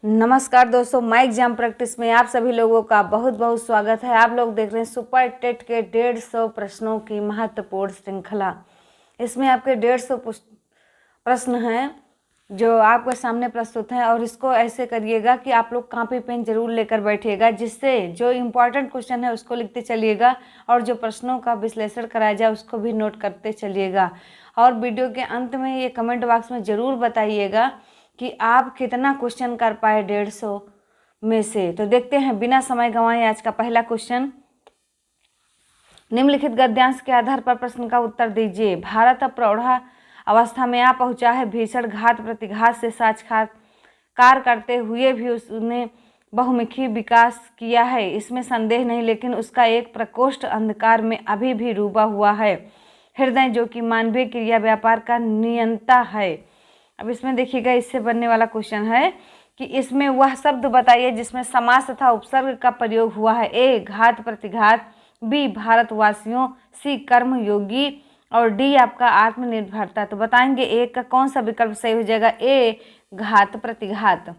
नमस्कार दोस्तों, my exam practice में आप सभी लोगों का बहुत बहुत स्वागत है। आप लोग देख रहे हैं सुपर टेट के 150 प्रश्नों की महत्वपूर्ण श्रृंखला। इसमें आपके 150 प्रश्न हैं जो आपके सामने प्रस्तुत हैं और इसको ऐसे करिएगा कि आप लोग कॉपी पेन जरूर लेकर बैठिएगा, जिससे जो इम्पोर्टेंट क्वेश्चन है उसको लिखते चलिएगा और जो प्रश्नों का विश्लेषण कराया जाए उसको भी नोट करते चलिएगा। और वीडियो के अंत में ये कमेंट बॉक्स में ज़रूर बताइएगा कि आप कितना क्वेश्चन कर पाए 150 में से। तो देखते हैं बिना समय गंवाए आज का पहला क्वेश्चन। निम्नलिखित गद्यांश के आधार पर प्रश्न का उत्तर दीजिए। भारत अब प्रौढ़ा अवस्था में आ पहुंचा है। भीषण घात प्रतिघात से साक्षात्कार करते हुए भी उसने बहुमुखी विकास किया है, इसमें संदेह नहीं, लेकिन उसका एक प्रकोष्ठ अंधकार में अभी भी डूबा हुआ है। हृदय जो कि मानवीय क्रिया व्यापार का नियंता है। अब इसमें देखिएगा, इससे बनने वाला क्वेश्चन है कि इसमें वह शब्द बताइए जिसमें समास तथा उपसर्ग का प्रयोग हुआ है। ए घात प्रतिघात, बी भारतवासियों, सी कर्मयोगी और डी आपका आत्मनिर्भरता। तो बताएंगे एक का कौन सा विकल्प सही हो जाएगा। ए घात प्रतिघात।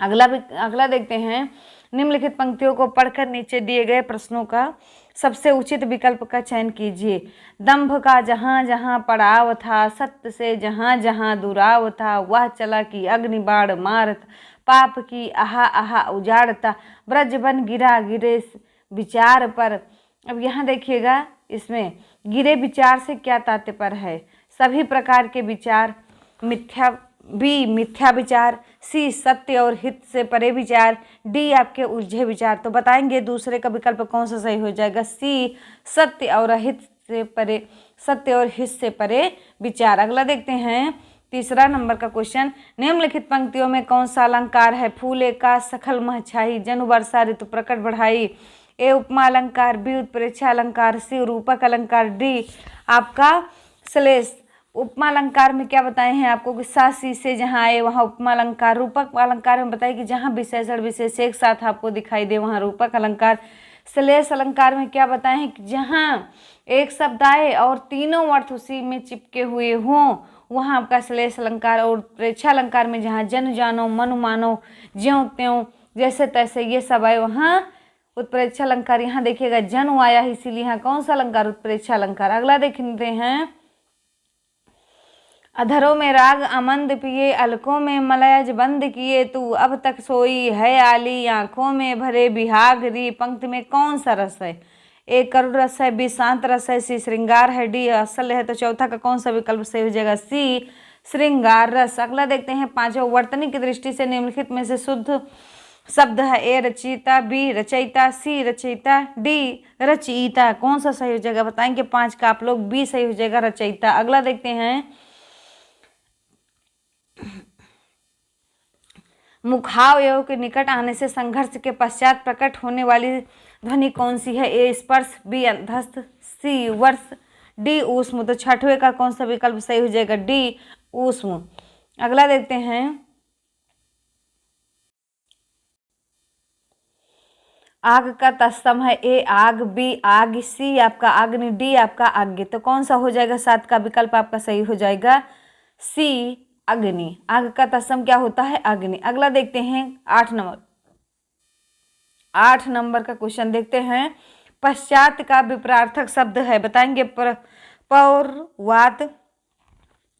अगला देखते हैं। निम्नलिखित पंक्तियों को पढ़कर नीचे दिए गए प्रश्नों का सबसे उचित विकल्प का चयन कीजिए। दंभ का जहाँ जहाँ पड़ाव था, सत्य से जहाँ जहाँ दुराव था, वह चला कि अग्निबाण मारत, पाप की आहा आहा उजाड़ता, ब्रज बन गिरा गिरे विचार पर। अब यहाँ देखिएगा, इसमें गिरे विचार से क्या तात्पर्य है। सभी प्रकार के विचार, मिथ्या, बी मिथ्या विचार, सी सत्य और हित से परे विचार, डी आपके उलझे विचार। तो बताएंगे दूसरे का विकल्प कौन सा सही हो जाएगा। सी सत्य और हित से परे, सत्य और हित से परे विचार। अगला देखते हैं तीसरा नंबर का क्वेश्चन। निम्नलिखित पंक्तियों में कौन सा अलंकार है। फूले का सखल मह छाई, जनु वर्षा ऋतु प्रकट बढ़ाई। ए उपमा अलंकार, बी उत्प्रेक्षा अलंकार, सी रूपक अलंकार, डी आपका श्लेष। उपमा अलंकार में क्या बताए हैं आपको कि सा सी से जहाँ आए वहाँ उपमा अलंकार। रूपक अलंकार में बताए कि जहाँ विशेषण विशेष एक साथ आपको दिखाई दे वहाँ रूपक अलंकार। श्लेष अलंकार में क्या बताए हैं कि जहाँ एक शब्द आए और तीनों अर्थ उसी में चिपके हुए हों वहाँ आपका श्लेष अलंकार। और प्रेक्षा अलंकार में जहाँ जन जानो मन मानो, ज्यों त्यों जैसे तैसे ये सब आए वहाँ उत्प्रेक्षा अलंकार। यहाँ देखिएगा जन आया है, इसीलिए यहाँ कौन सा अलंकार, उत्प्रेक्षा अलंकार। अगला देखते हैं। अधरों में राग अमंद पिए, अलकों में मलयज बंद किए, तू अब तक सोई है आली, आंखों में भरे बिहाग री। पंक्ति में कौन सा रस है। ए करुण रस है, बी शांत रस है, सी श्रृंगार है, डी असल है। तो चौथा का कौन सा विकल्प सही हो जाएगा। सी श्रृंगार रस। अगला देखते हैं पांचों। वर्तनी की दृष्टि से निम्नलिखित में से शुद्ध शब्द है। ए रचयिता, बी रचयिता, सी रचयिता, डी रचयिता। कौन सा सही हो जाएगा बताएंगे। पांच का आप लोग बी सही हो जाएगा, रचयिता। अगला देखते हैं। मुखावयव के निकट आने से संघर्ष के पश्चात प्रकट होने वाली ध्वनि कौन सी है। ए स्पर्श, बी अंधस्थ, सी वर्ष, डी ऊष्म। तो छठवें का कौन सा विकल्प सही हो जाएगा। डी ऊष्म। अगला देखते हैं। आग का तत्सम है। ए आग, बी आग, सी आपका अग्नि, डी आपका आज्ञ। तो कौन सा हो जाएगा। सात का विकल्प आपका सही हो जाएगा, सी अग्नि। आग का तत्सम क्या होता है, अग्नि। अगला देखते हैं 8 नंबर का क्वेश्चन देखते हैं। पश्चात का विपरार्थक शब्द है, बताएंगे। पौर्वात,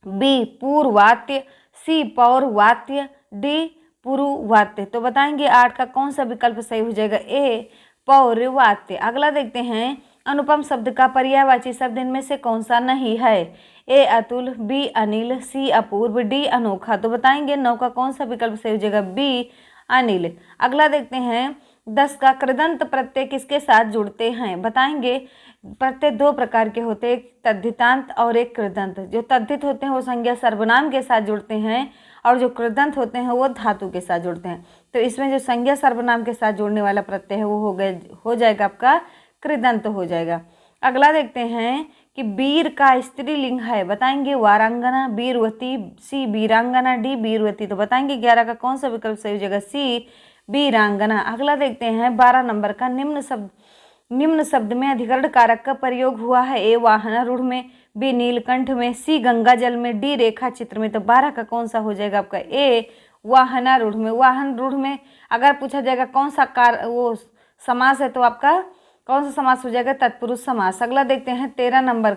बी पूर्वात्य, सी पौर्वात्य, डी पूर्ववात्य। तो बताएंगे 8 का कौन सा विकल्प सही हो जाएगा। ए पौर्वात्य। अगला देखते हैं। अनुपम शब्द का पर्यायवाची शब्द इनमें से कौन सा नहीं है। ए अतुल, बी अनिल, सी अपूर्व, डी अनोखा। तो बताएंगे 9 का कौन सा विकल्प सही हो जाएगा। बी अनिल। अगला देखते हैं। 10 का कृदंत प्रत्यय किसके साथ जुड़ते हैं। बताएंगे प्रत्यय दो प्रकार के होते हैं, एक तद्धितांत और एक कृदंत। जो तद्धित होते हैं वो संज्ञा सर्वनाम के साथ जुड़ते हैं और जो कृदंत होते हैं वो धातु के साथ जुड़ते हैं। तो इसमें जो संज्ञा सर्वनाम के साथ जुड़ने वाला प्रत्यय है वो हो जाएगा आपका कृदंत हो जाएगा। अगला देखते हैं कि वीर का स्त्रीलिंग है। बताएंगे वारांगना, वीरवती, सी वीरांगना, डी वीरवती। तो बताएंगे 11 का कौन सा विकल्प सही हो जाएगा। सी वीरांगना। अगला देखते हैं 12 नंबर का। निम्न शब्द में अधिकरण कारक का प्रयोग हुआ है। ए वाहनारूढ़ में, बी नीलकंठ में, सी गंगा जल में, डी रेखा चित्र में। तो 12 का कौन सा हो जाएगा आपका। ए वाहनारूढ़ में। वाहन रूढ़ में अगर पूछा जाएगा कौन सा वो समास है तो आपका कौन सा समास हो जाएगा? तत्पुरुष समास। अगला देखते हैं 13 नंबर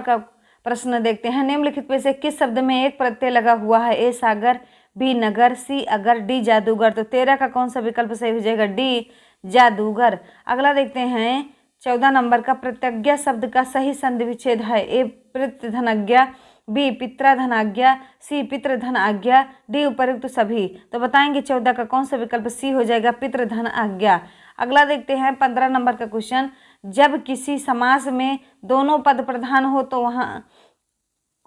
का प्रश्न देखते हैं। निम्नलिखित में से किस शब्द में एक प्रत्यय लगा हुआ है? ए सागर, बी नगर, सी अगर, डी जादूगर। तो 13 का कौन सा विकल्प सही हो जाएगा? डी जादूगर। अगला देखते हैं 14 नंबर का। प्रतिज्ञा शब्द का सही संधि विच्छेद है? ए पितृधनाज्ञा, बी पितृधनाज्ञा, सी पितृधन आज्ञा, डी उपयुक्त सभी। तो बताएंगे 14 का कौन सा विकल्प सी हो जाएगा? पितृधन आज्ञा। अगला देखते हैं 15 नंबर का क्वेश्चन। जब किसी समास में दोनों पद प्रधान हो तो वहां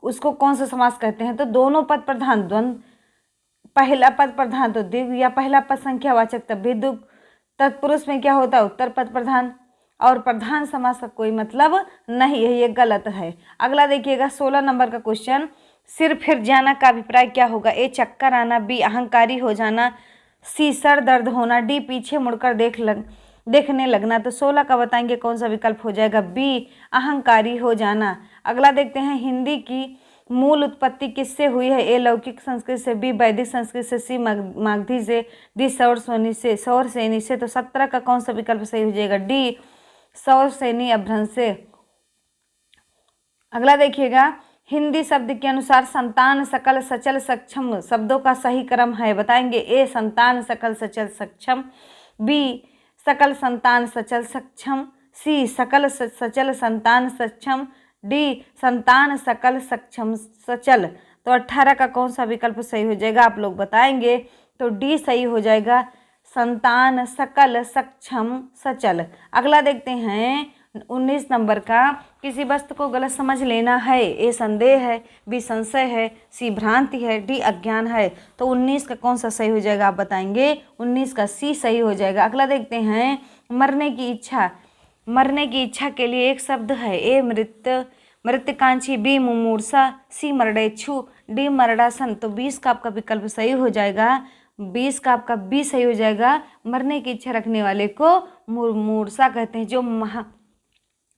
उसको कौन सा समास कहते हैं? तो दोनों पद प्रधान द्वंद्व, पहला पद प्रधान तो द्विगु, या पहला पद संख्यावाचक तब भी द्विगु। तत्पुरुष में क्या होता है? उत्तर पद प्रधान। और प्रधान समास का कोई मतलब नहीं है, ये गलत है। अगला देखिएगा 16 नंबर का क्वेश्चन। सिर फिर जाना का अभिप्राय क्या होगा? ए चक्कर आना, बी अहंकारी हो जाना, सी सर दर्द होना, डी पीछे मुड़कर देखने लगना। तो 16 का बताएंगे कौन सा विकल्प हो जाएगा? बी अहंकारी हो जाना। अगला देखते हैं हिंदी की मूल उत्पत्ति किससे हुई है? ए लौकिक संस्कृत से, बी वैदिक संस्कृत से, सी मागधी से, डी सौरसेनी से। तो 17 का कौन सा विकल्प सही हो जाएगा? डी सौरसेनी अपभ्रंश से। अगला देखिएगा हिंदी शब्द के अनुसार संतान, सकल, सचल, सक्षम शब्दों का सही क्रम है? बताएंगे ए संतान, सकल, सचल, सक्षम, बी सकल, संतान, सचल, सक्षम, सी सकल, सचल, संतान, सक्षम, डी संतान, सकल, सक्षम, सचल। तो 18 का कौन सा विकल्प सही हो जाएगा? आप लोग बताएंगे। तो डी सही हो जाएगा, संतान, सकल, सक्षम, सचल। अगला देखते हैं 19 नंबर का। किसी वस्तु को गलत समझ लेना है? ए संदेह है, बी संशय है, सी भ्रांति है, डी अज्ञान है। तो 19 का कौन सा सही हो जाएगा? आप बताएंगे। 19 का सी सही हो जाएगा। अगला देखते हैं मरने की इच्छा। मरने की इच्छा के लिए एक शब्द है? ए मृत्युकांक्षी, बी मुमूर्षा, सी मरडेच्छु, डी मरणासन। तो 20 का आपका विकल्प सही हो जाएगा। 20 का आपका बी सही हो जाएगा। मरने की इच्छा रखने वाले को मुमूर्षा कहते हैं। जो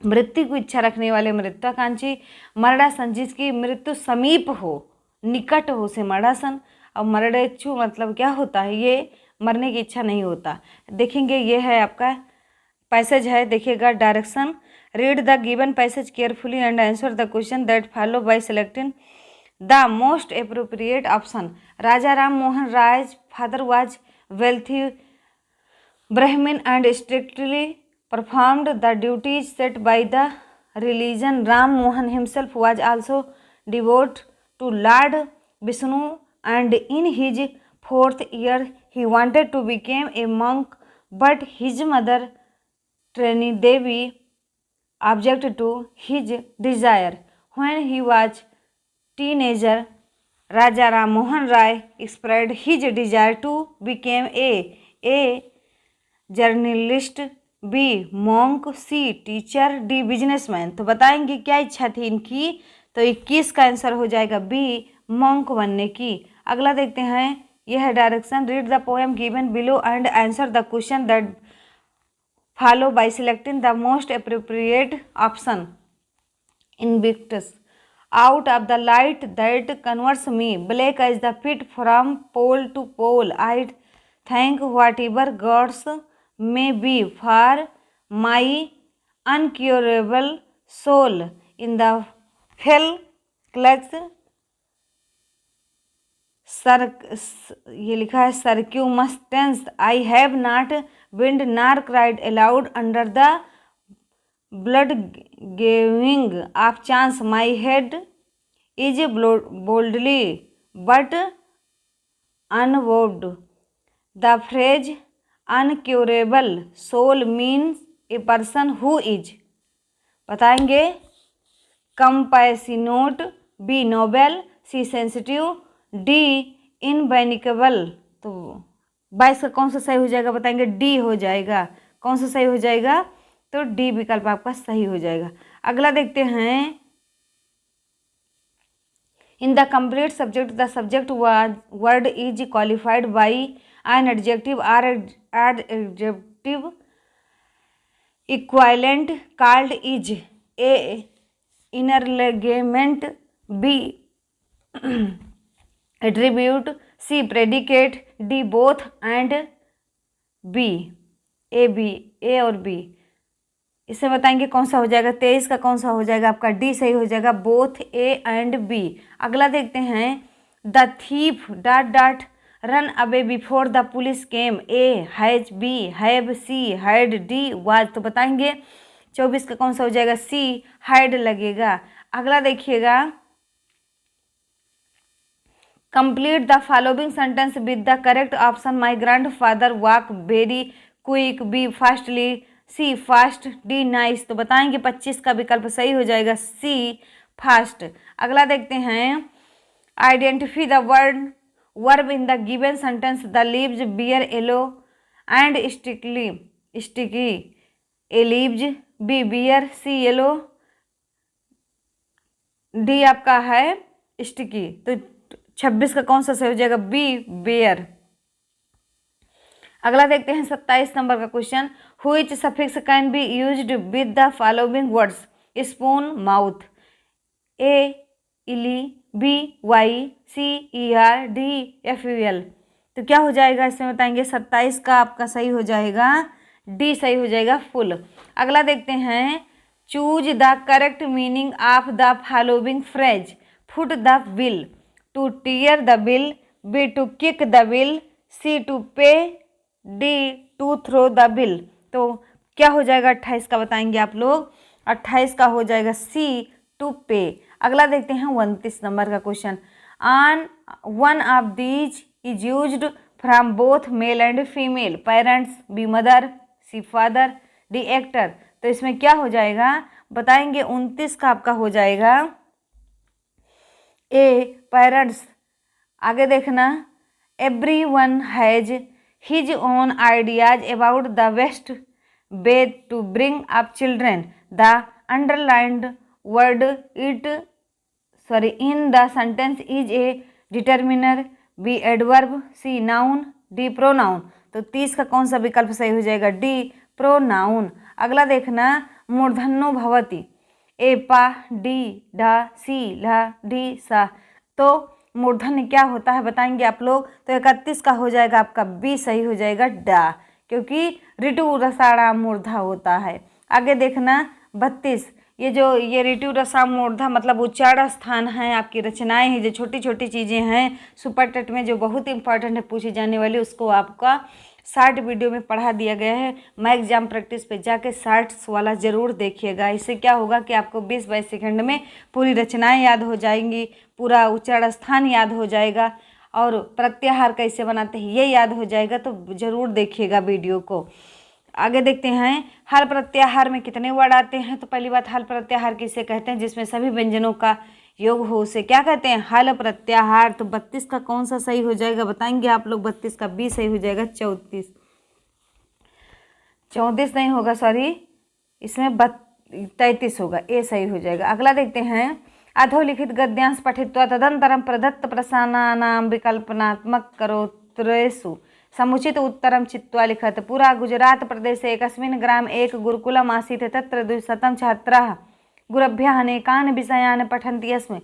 मृत्यु की इच्छा रखने वाले मृत्युकांक्षी, मरणासन जिसकी मृत्यु समीप हो, निकट हो, से मरणासन। और मरडेच्छु मतलब क्या होता है? ये मरने की इच्छा नहीं होता। देखेंगे ये है आपका पैसेज है, देखिएगा direction. Read the given passage carefully and answer the question that follow by selecting the most appropriate option. Raja Ram Mohan राय's father was wealthy Brahmin and strictly performed the duties set by the religion. Ram Mohan himself was also devoted to Lord Vishnu, and in his 4th year he wanted to become a monk, but his mother Trini Devi objected to his desire. When he was teenager, Raja Ram Mohan Rai expressed his desire to become a journalist, B monk, C teacher, D businessman. तो बताएंगे क्या इच्छा थी इनकी? तो 21 का answer हो जाएगा बी मॉन्क बनने की। अगला देखते हैं, यह है direction. Read the poem given below and answer the question that follow bye selecting the most appropriate option. Invictus out of the light that converts me, black as the pit from pole to pole, I thank whatever gods may be for my uncurable soul in the fell clutch ये लिखा है circumstance I have not wind nor cried aloud under the blood giving of chance. My head is boldly but unbowed. The phrase uncurable soul means a person who is, बताएंगे, compassionate, B noble, C sensitive, D invincible। तो 22 का कौन सा सही हो जाएगा? बताएंगे D हो जाएगा। कौन सा सही हो जाएगा? तो डी विकल्प आपका सही हो जाएगा। अगला देखते हैं, in the complete subject the subject word is qualified by an adjective or adjective equivalent called is a enlargement, B attribute, C predicate, D both and B, A B, A और B. इसे बताएंगे कौन सा हो जाएगा, 23 का कौन सा हो जाएगा आपका, डी सही हो जाएगा, बोथ ए एंड बी। अगला देखते हैं, the thief dot dot run away before the police came, A has, B have, C had, D was. तो बताएंगे 24 का कौन सा हो जाएगा, सी हैड लगेगा। अगला देखिएगा, complete the following sentence with the correct option, my grandfather walk very quick, B fastly, C fast, D nice. तो बताएंगे 25 का विकल्प सही हो जाएगा, सी फास्ट। अगला देखते हैं, identify the verb in the given sentence, the leaves bear yellow and sticky, A leaves, B bear, C yellow, D आपका है स्टिकी। तो 26 का कौन सा सही हो जाएगा, बी बेयर। अगला देखते हैं 27 नंबर का question, which suffix can be used with the following words, spoon mouth, A ily, B Y, C E R, D F U L. तो क्या हो जाएगा इसमें बताएंगे, 27 का आपका सही हो जाएगा, डी सही हो जाएगा, फुल। अगला देखते हैं, choose the correct meaning of the following phrase, foot the bill, to tear the bill, B to kick the bill, C to pay, D to throw the bill. तो क्या हो जाएगा 28 का बताएंगे आप लोग, 28 का हो जाएगा सी टू पे। अगला देखते हैं 29 नंबर का question, on one of these is used from both male and female, parents, B mother, C father, D actor. तो इसमें क्या हो जाएगा बताएंगे, 29 का आपका हो जाएगा ए पेरेंट्स। आगे देखना, everyone has his own ideas about the best way to bring up children, the underlined word in the sentence is A determiner, B adverb, C noun, D pronoun. तो 30 का कौन सा विकल्प सही हो जाएगा, डी प्रोनाउन। अगला देखना, मूर्धन्यो भवति, ए पा, डी डा, सी ला, डी सा। तो मूर्धन्य क्या होता है बताएंगे आप लोग, तो 31 का हो जाएगा आपका बी सही हो जाएगा, डा, क्योंकि ऋतु रसाड़ा मूर्धा होता है। आगे देखना 32, ये ऋतु रसा मूर्धा मतलब उच्चारण स्थान है, आपकी रचनाएं हैं, जो छोटी छोटी चीज़ें हैं सुपर टेट में जो बहुत इंपॉर्टेंट है पूछी जाने वाली, उसको आपका शार्ट वीडियो में पढ़ा दिया गया है। मैं एग्जाम प्रैक्टिस पे जाके शार्ट्स वाला ज़रूर देखिएगा। इससे क्या होगा कि आपको 20-22 सेकंड में पूरी रचनाएं याद हो जाएंगी, पूरा उच्चारण स्थान याद हो जाएगा, और प्रत्याहार कैसे बनाते हैं ये याद हो जाएगा। तो ज़रूर देखिएगा वीडियो को। आगे देखते हैं, हल प्रत्याहार में कितने वर्ड आते हैं। तो पहली बात, हल प्रत्याहार किसे कहते हैं, जिसमें सभी व्यंजनों का योग हो, उसे क्या कहते हैं, हल प्रत्याहार। तो 32 का कौन सा सही हो जाएगा बताएंगे आप लोग, 32 का बी सही हो जाएगा, 34 नहीं होगा, सॉरी, इसमें 33 होगा, ए सही हो जाएगा। अगला देखते हैं, अधोलिखित गद्यांश पठित्वा तदंतरम प्रदत्त प्रश्नानां विकल्पनात्मक करोत्रेषु समुचित उत्तरम चित्वा लिखत। पूरा गुजरात प्रदेशे एकस्मिन् ग्रामे एक गुरुकुलम् आसीत्, तत्र 200 छात्राः गुरुभ्यः अनेकान् विषयान् पठन्ति स्म।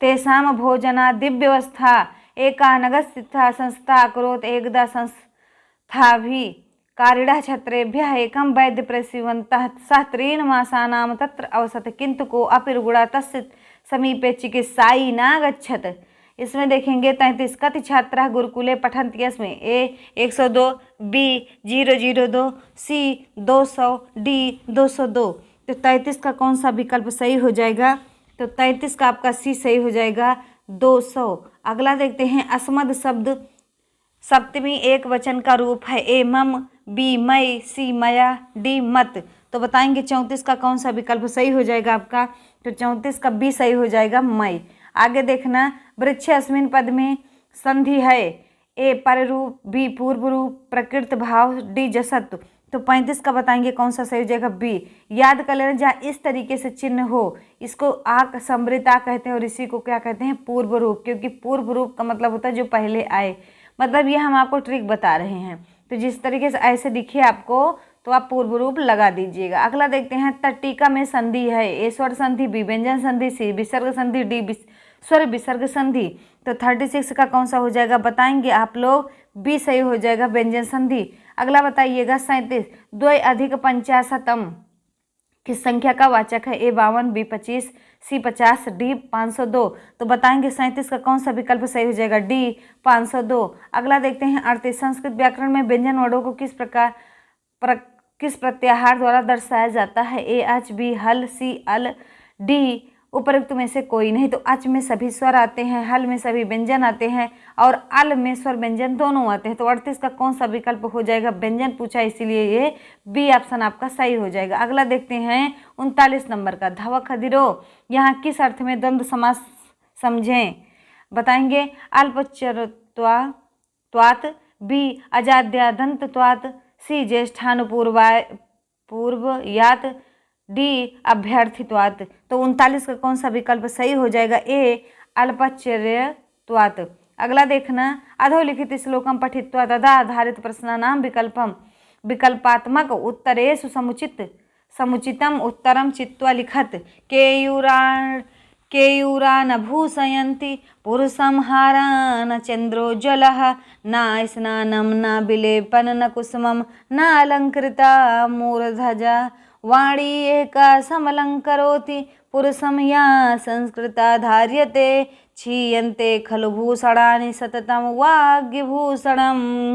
तेषां भोजनादिव्यवस्था एका नगरस्थिता संस्था अकरोत्। एकदा संस्थाभिः कारिणः छात्रेभ्यः एकं वैद्यं प्रेषितवन्तः। सः 3 मासानां तत्र अवसत्, किन्तु कोऽपि रुग्णः तस्य समीपे चिकित्सायै नागच्छत्। इसमें देखेंगे 33, कति छात्राः गुरुकुले पठन्ति स्म। ए 102, बी 002, सी 200, डी 202। तो 33 का कौन सा विकल्प सही हो जाएगा, तो 33 का आपका सी सही हो जाएगा, 200। अगला देखते हैं, अस्मद शब्द सप्तमी एक वचन का रूप है। ए मम, बी मई, सी मया, डी मत। तो बताएंगे 34 का कौन सा विकल्प सही हो जाएगा आपका, तो 34 का बी सही हो जाएगा, मई। आगे देखना, वृक्ष अस्मिन पद में संधि है। ए पर रूप, बी पूर्व रूप, प्रकृत भाव, डी जसत्व। तो 35 का बताएंगे कौन सा सही हो जाएगा, बी। याद कर लेना, जहाँ इस तरीके से चिन्ह हो इसको आक समृता कहते हैं, और इसी को क्या कहते हैं, पूर्व रूप, क्योंकि पूर्व रूप का मतलब होता है जो पहले आए। मतलब ये हम आपको ट्रिक बता रहे हैं। तो जिस तरीके से ऐसे दिखे आपको तो आप पूर्व रूप लगा दीजिएगा। अगला देखते हैं, तटीका में संधि है। ए स्वर संधि, बी व्यंजन संधि, सी विसर्ग संधि, डी स्वर विसर्ग संधि। तो 36 का कौन सा हो जाएगा बताएंगे आप लोग, बी सही हो जाएगा, व्यंजन संधि। अगला बताइएगा 37, द्वय अधिक पंचाशतम किस संख्या का वाचक है? ए 52, बी 25, सी 50, डी 502। तो बताएंगे 37 का कौन सा विकल्प सही हो जाएगा? डी 502। अगला देखते हैं 38, संस्कृत व्याकरण में व्यंजन वर्णों को किस प्रत्याहार द्वारा दर्शाया जाता है? ए अच, बी हल, सी अल, डी उपरोक्त में से कोई नहीं। तो अच में सभी स्वर आते हैं, हल में सभी व्यंजन आते हैं और अल में स्वर व्यंजन दोनों आते हैं। तो 38 का कौन सा विकल्प हो जाएगा? व्यंजन पूछा इसीलिए ये बी ऑप्शन आपका सही हो जाएगा। अगला देखते हैं 39 नंबर का, धव खदिरो यहाँ किस अर्थ में द्वंद्व समास समझें? बताएंगे अल्पचरत्वात्, बी अजाद्यादंतत्वात्, सी ज्येष्ठानुपूर्वयात्, डी अभ्यर्थित्वात्। तो 39 का कौन सा विकल्प सही हो जाएगा? ए अल्पचर्यत्वात्। अगला देखना, अधोलिखित श्लोकम पठित्वा तदा आधारित प्रश्नानां विकल्पात्मक उत्तरेषु समुचितम उत्तरम चित्वा लिखत। केयूरानभूषयन्ति पुरुषं हारान् चन्द्रोज्ज्वलः, न स्नानं न विलेपनं न कुसुमं न अलङ्कृता मूर्धजा, वाणी एका समलंकरोति पुरुषं या संस्कृता धार्यते, क्षीयन्ते खलु भूषणानि सततं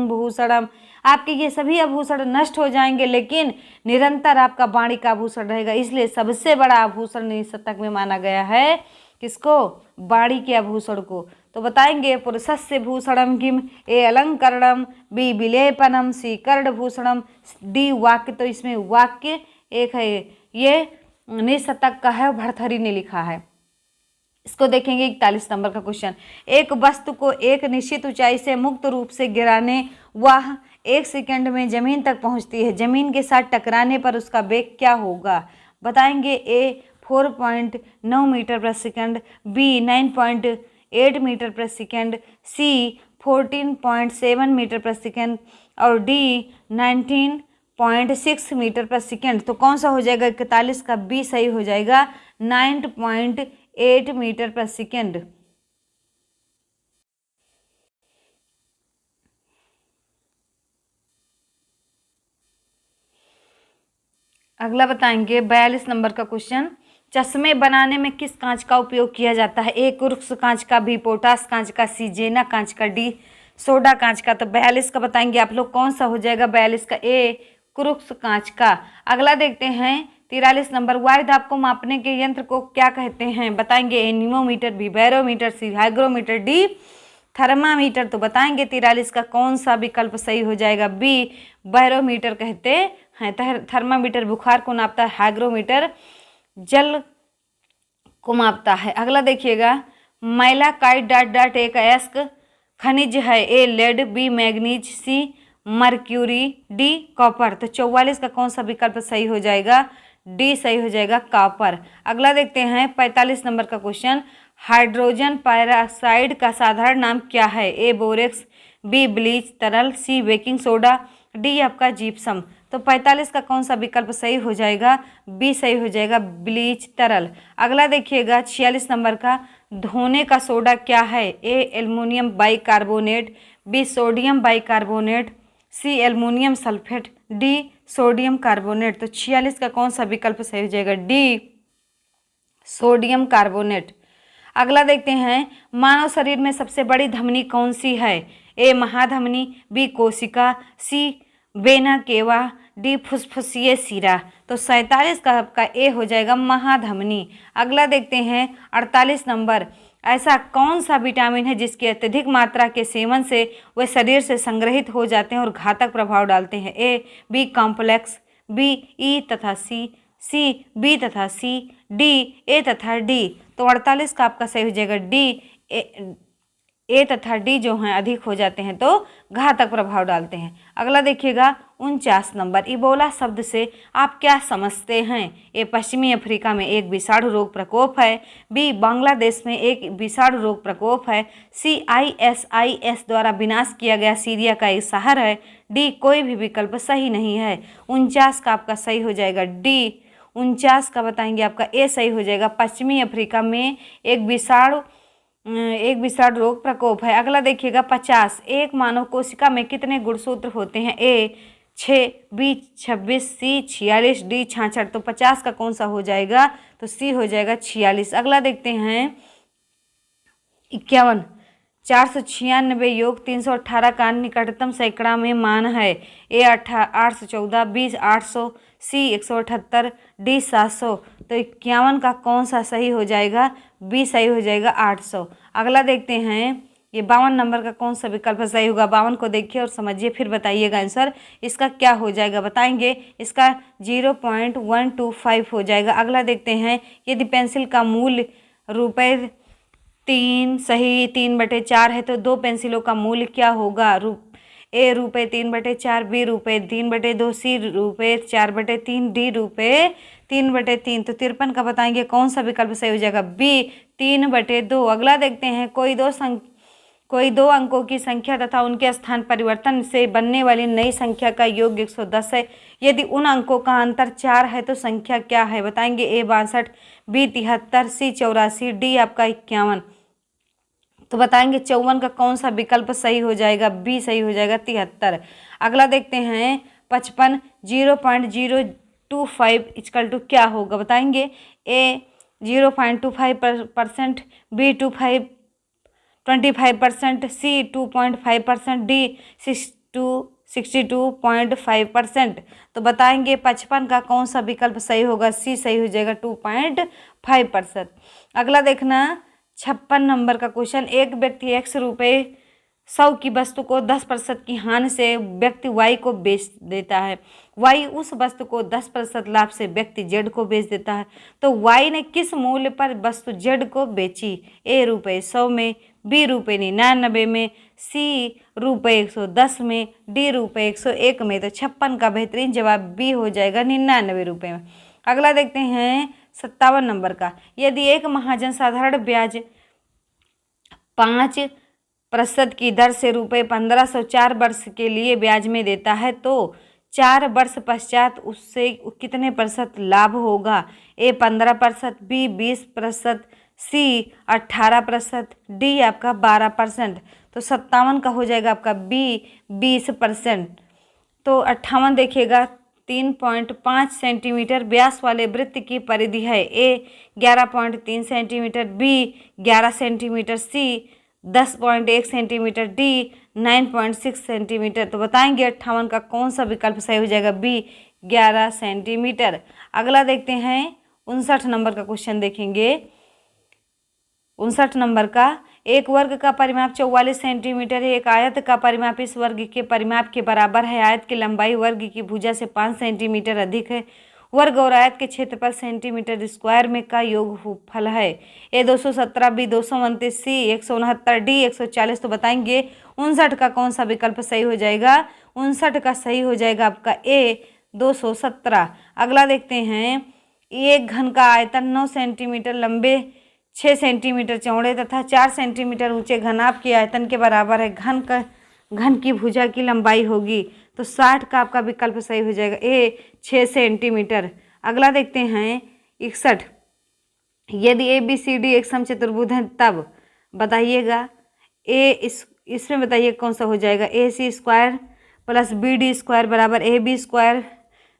भूषणम। आपके ये सभी आभूषण नष्ट हो जाएंगे लेकिन निरंतर आपका वाणी का आभूषण रहेगा, इसलिए सबसे बड़ा आभूषण इस शतक में माना गया है किसको? वाणी के आभूषण को। तो बताएंगे पुरुषस्य भूषणम किम? ए अलंकरणम, बी विलेपनम, सी कर्णभूषणम, डी वाक्य। तो इसमें वाक्य एक है, ये निशतक का है, भरथरी ने लिखा है। इसको देखेंगे 41 नंबर का क्वेश्चन, एक वस्तु को एक निश्चित ऊंचाई से मुक्त रूप से गिराने वह 1 सेकंड में जमीन तक पहुंचती है, जमीन के साथ टकराने पर उसका वेग क्या होगा? बताएंगे ए 4.9 मीटर प्रति सेकंड, बी 9.8 मीटर प्रति सेकंड, सी 14.7 मीटर प्रति सेकंड और डी 19.6 मीटर प्रति सेकंड। तो कौन सा हो जाएगा? 41 का बी सही हो जाएगा, 9.8 मीटर प्रति सेकंड। अगला बताएंगे 42 नंबर का क्वेश्चन, चश्मे बनाने में किस कांच का उपयोग किया जाता है? ए कुर्क्स कांच का, बी पोटास कांच का, सी जेना कांच का, डी सोडा कांच का। तो 42 का बताएंगे आप लोग कौन सा हो जाएगा? 42 का ए कुर्क्स कांच का। अगला देखते हैं 43 नंबर, वायु दाब को मापने के यंत्र को क्या कहते हैं? बताएंगे ए नीमोमीटर, बी बैरोमीटर, सी हाइग्रोमीटर, डी थर्मामीटर। तो बताएंगे 43 का कौन सा विकल्प सही हो जाएगा? बी बैरोमीटर कहते हैं। थर्मामीटर बुखार को नापता है, हाइग्रोमीटर जल को मापता है। अगला देखिएगा, मैलाकाइट डॉट डॉट एक अयस्क खनिज है? ए लेड, बी मैग्नीज, सी मर्क्यूरी, डी कॉपर। तो 44 का कौन सा विकल्प सही हो जाएगा? डी सही हो जाएगा, कॉपर। अगला देखते हैं 45 नंबर का क्वेश्चन, हाइड्रोजन पेरोक्साइड का साधारण नाम क्या है? ए बोरेक्स, बी ब्लीच तरल, सी बेकिंग सोडा, डी आपका जिप्सम। तो 45 का कौन सा विकल्प सही हो जाएगा? बी सही हो जाएगा, ब्लीच तरल। अगला देखिएगा 46 नंबर का, धोने का सोडा क्या है? A aluminium bicarbonate, B sodium bicarbonate, C aluminium sulphate, D sodium carbonate. तो 46 का कौन सा विकल्प सही हो जाएगा? D sodium carbonate. अगला देखते हैं, मानव शरीर में सबसे बड़ी धमनी कौन सी है? ए महाधमनी, बी कोशिका, सी वेना केवा, डी फुसफुसिए सीरा। तो 47 का आपका ए हो जाएगा, महाधमनी। अगला देखते हैं 48 नंबर, ऐसा कौन सा विटामिन है जिसकी अत्यधिक मात्रा के सेवन से वे शरीर से संग्रहित हो जाते हैं और घातक प्रभाव डालते हैं? A B complex, B E तथा सी, सी बी तथा सी, डी ए तथा डी। तो 48 का आपका सही हो जाएगा डी, ए तथा डी जो हैं अधिक हो जाते हैं तो घातक प्रभाव डालते हैं। अगला देखिएगा 49 नंबर, इबोला शब्द से आप क्या समझते हैं? ए पश्चिमी अफ्रीका में एक विषाणु रोग प्रकोप है, बी बांग्लादेश में एक विषाणु रोग प्रकोप है, सी ISIS द्वारा विनाश किया गया सीरिया का एक शहर है, डी कोई भी विकल्प सही नहीं है। 49 का आपका सही हो जाएगा डी। 49 का बताएंगे आपका ए सही हो जाएगा, पश्चिमी अफ्रीका में एक विषाणु एक विषाणु रोग प्रकोप है। अगला देखिएगा 50, एक मानव कोशिका में कितने गुणसूत्र होते हैं? ए 6, बी 26, सी 46, डी 66। तो 50 का कौन सा हो जाएगा? तो सी हो जाएगा 46। अगला देखते हैं 51, 496 योग 318 का निकटतम सैकड़ा में मान है। ए 814, बी 800, सी 178, डी 700। तो 51 का कौन सा सही हो जाएगा? बी सही हो जाएगा 800। अगला देखते हैं ये 52 नंबर का कौन सा विकल्प सही होगा? 52 को देखिए और समझिए, फिर बताइएगा आंसर इसका क्या हो जाएगा। बताएंगे इसका 0.125 हो जाएगा। अगला देखते हैं यदि पेंसिल का मूल्य ₹3 सही 3/4 है तो 2 पेंसिलों का मूल्य क्या होगा? ए ₹3/4, बी ₹3/2, सी ₹4/3, डी ₹3/3। तो 53 का बताएंगे कौन सा विकल्प सही हो जाएगा? बी 3/2। अगला देखते हैं कोई दो अंकों की संख्या तथा उनके स्थान परिवर्तन से बनने वाली नई संख्या का योग 110 है। यदि उन अंकों का अंतर 4 है तो संख्या क्या है? बताएंगे ए 62, बी 73, सी 84, डी आपका 51। तो बताएंगे 54 का कौन सा विकल्प सही हो जाएगा? बी सही हो जाएगा 73। अगला देखते हैं 55, 0.025 इक्वल टू क्या होगा? बताएंगे ए 0.25%, बी 25%, सी 2.5%, डी 62.5%। तो बताएंगे 55 का कौन सा विकल्प सही होगा? सी सही हो जाएगा 2.5%। अगला देखना 56 नंबर का क्वेश्चन, एक व्यक्ति x रुपये 100 की वस्तु को 10% की हानि से व्यक्ति y को बेच देता है। y उस वस्तु को 10% लाभ से व्यक्ति z को बेच देता है। तो y ने किस मूल्य पर वस्तु z को बेची? ए ₹100 में, बी ₹99 में, सी ₹110 में, डी ₹101 में। तो 56 का बेहतरीन जवाब बी हो जाएगा 99 रुपये में। अगला देखते हैं 57 नंबर का, यदि एक महाजन साधारण ब्याज 5% की दर से ₹1500 4 वर्ष के लिए ब्याज में देता है तो 4 वर्ष पश्चात उससे कितने प्रतिशत लाभ होगा? ए 15%, बी 20%, सी 18%, डी आपका 12%। तो 57 का हो जाएगा आपका बी 20%। तो 58 देखिएगा 3.5 सेंटीमीटर व्यास वाले वृत्त की परिधि है। ए 11.3 सेंटीमीटर, बी 11 सेंटीमीटर, सी 10.1 सेंटीमीटर, डी 9.6 सेंटीमीटर। तो बताएंगे 58 का कौन सा विकल्प सही हो जाएगा? B 11 centimetre. अगला देखते हैं 59 नंबर का क्वेश्चन देखेंगे। 59 नंबर का, एक वर्ग का परिमाप 44 सेंटीमीटर है। एक आयत का परिमाप इस वर्ग के परिमाप के बराबर है। आयत की लंबाई वर्ग की भुजा से 5 सेंटीमीटर अधिक है। वर्ग और आयत के क्षेत्रफल सेंटीमीटर स्क्वायर में का योगफल है। ए 217, बी 229, सी 169, डी 140। तो बताएंगे 59 का कौन सा विकल्प सही हो जाएगा? 59 का सही हो जाएगा आपका ए 217। अगला देखते हैं, एक घन का आयतन 9 सेंटीमीटर लंबे, 6 सेंटीमीटर चौड़े तथा 4 सेंटीमीटर ऊंचे घनाभ के आयतन के बराबर है। घन की भुजा की लंबाई होगी। तो 60 का आपका विकल्प सही हो जाएगा ए 6 सेंटीमीटर। अगला देखते हैं 61, यदि ए बी सी डी एक समचतुर्भुज है तब बताइएगा इसमें बताइए कौन सा हो जाएगा? A C square plus B D square बराबर A B square,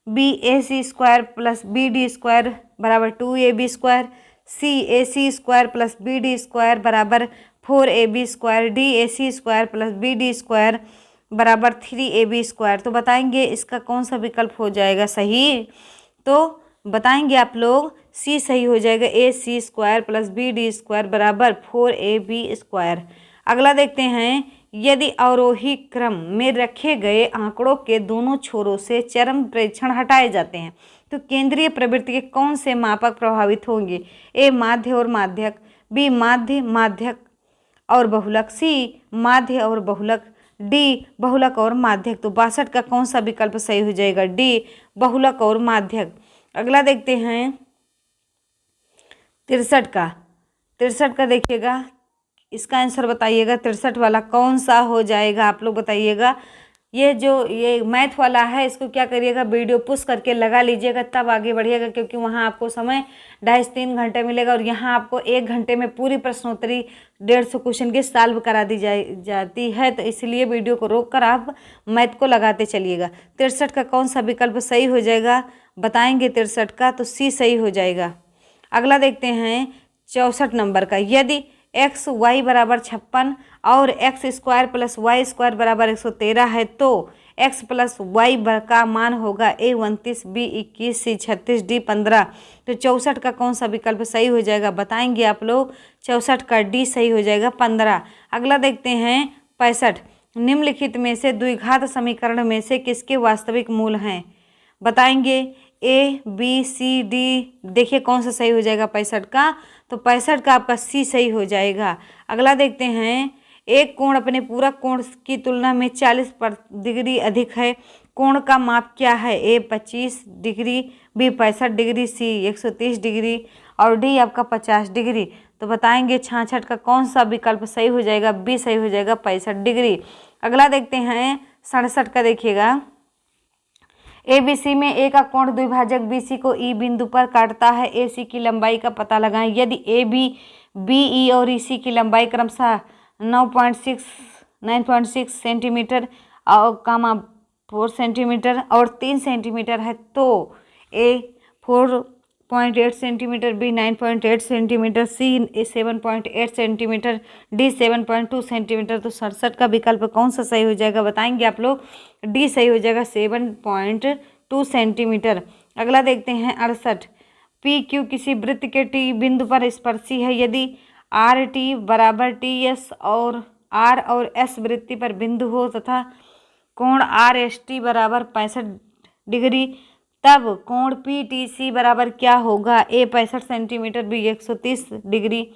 B A C square plus B D square बराबर 2ab square, C A C square plus B D square बराबर 4ab square, D A C square plus B D square बराबर 3ab square. तो बताएंगे इसका कौन सा विकल्प हो जाएगा सही? तो बताएंगे आप लोग सी सही हो जाएगा, A C square plus B D square बराबर 4ab स्क्वायर। अगला देखते हैं, यदि अवरोही क्रम में रखे गए आंकड़ों के दोनों छोरों से चरम प्रेक्षण हटाए जाते हैं तो केंद्रीय प्रवृत्ति के कौन से मापक प्रभावित होंगे? ए माध्य और माध्यक, बी माध्य माध्यक और बहुलक, सी माध्य और बहुलक, डी बहुलक और माध्यक। तो 62 का कौन सा विकल्प सही हो जाएगा? डी बहुलक और माध्यक। अगला देखते हैं 63 का देखिएगा, इसका आंसर बताइएगा 63 वाला कौन सा हो जाएगा? आप लोग बताइएगा। ये मैथ वाला है, इसको क्या करिएगा, वीडियो पुश करके लगा लीजिएगा, तब आगे बढ़िएगा, क्योंकि वहाँ आपको समय 2.5-3 घंटे मिलेगा और यहाँ आपको 1 घंटे में पूरी प्रश्नोत्तरी 150 क्वेश्चन की सॉल्व करा दी जाती है। तो इसलिए वीडियो को रोक कर आप मैथ को लगाते चलिएगा। 63 का कौन सा विकल्प सही हो जाएगा बताएंगे। 63 का तो सी सही हो जाएगा। अगला देखते हैं 64 नंबर का। यदि एक्स वाई बराबर 56 और X square plus Y square बराबर 113 है तो एक्स प्लस वाई का मान होगा ए 29, बी 21, सी 36, डी 15। तो 64 का कौन सा विकल्प सही हो जाएगा बताएंगे आप लोग। 64 का डी सही हो जाएगा 15। अगला देखते हैं 65। निम्नलिखित में से द्विघात समीकरण में से किसके वास्तविक मूल हैं बताएंगे। A B C D. देखिए कौन सा सही हो जाएगा 65 का, तो 65 का आपका सी सही हो जाएगा। अगला देखते हैं एक कोण अपने पूरक कोण की तुलना में 40 डिग्री अधिक है, कोण का माप क्या है। ए 25 डिग्री, बी 65 डिग्री, सी 130 डिग्री और डी आपका 50 डिग्री। तो बताएंगे 66 का कौन सा विकल्प सही हो जाएगा। बी सही हो जाएगा 65 डिग्री। अगला देखते हैं 67 का। देखिएगा ए बी सी में ए का कोण द्विभाजक बी सी को ई बिंदु पर काटता है। ए सी की लंबाई का पता लगाएं। यदि ए बी, बी ई और ई सी की लंबाई क्रमशः 9.6 सेंटीमीटर और 4 सेंटीमीटर और 3 सेंटीमीटर है तो ए 4.8 सेंटीमीटर, बी 9.8 सेंटीमीटर, सी 7.8 सेंटीमीटर, डी 7.2 सेंटीमीटर। तो 67 का विकल्प कौन सा सही हो जाएगा बताएंगे आप लोग। डी सही हो जाएगा 7.2 सेंटीमीटर। अगला देखते हैं 68। पी क्यू किसी वृत्त के टी बिंदु पर स्पर्शी है। यदि आर टी बराबर टी एस और आर और एस वृत्ति पर बिंदु हो तथा कोण आर एस टी बराबर 65 डिग्री, तब कोण पी टी सी बराबर क्या होगा। ए 65 सेंटीमीटर, बी 130 डिग्री,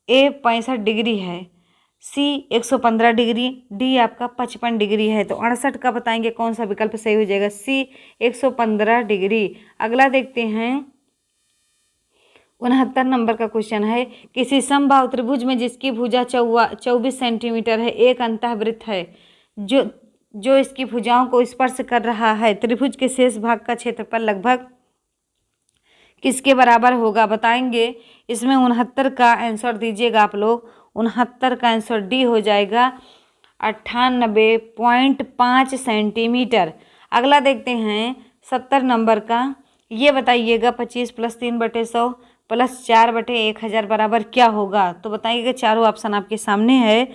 ए 65 डिग्री है, सी 115 डिग्री, डी आपका 55 डिग्री है। तो 68 का बताएंगे कौन सा विकल्प सही हो जाएगा। सी 115 डिग्री। अगला देखते हैं 69 नंबर का क्वेश्चन है। किसी समबाहु त्रिभुज में जिसकी भुजा 24 सेंटीमीटर है, एक अंतःवृत्त है जो इसकी भुजाओं को स्पर्श कर रहा है। त्रिभुज के शेष भाग का क्षेत्रफल लगभग किसके बराबर होगा बताएंगे। इसमें 69 का आंसर दीजिएगा आप लोग। 69 का आंसर डी हो जाएगा 98.5 सेंटीमीटर। अगला देखते हैं 70 नंबर का। ये बताइएगा 25 + 3/100 + 4/1000 बराबर क्या होगा। तो बताइएगा, चारों ऑप्शन आपके सामने है।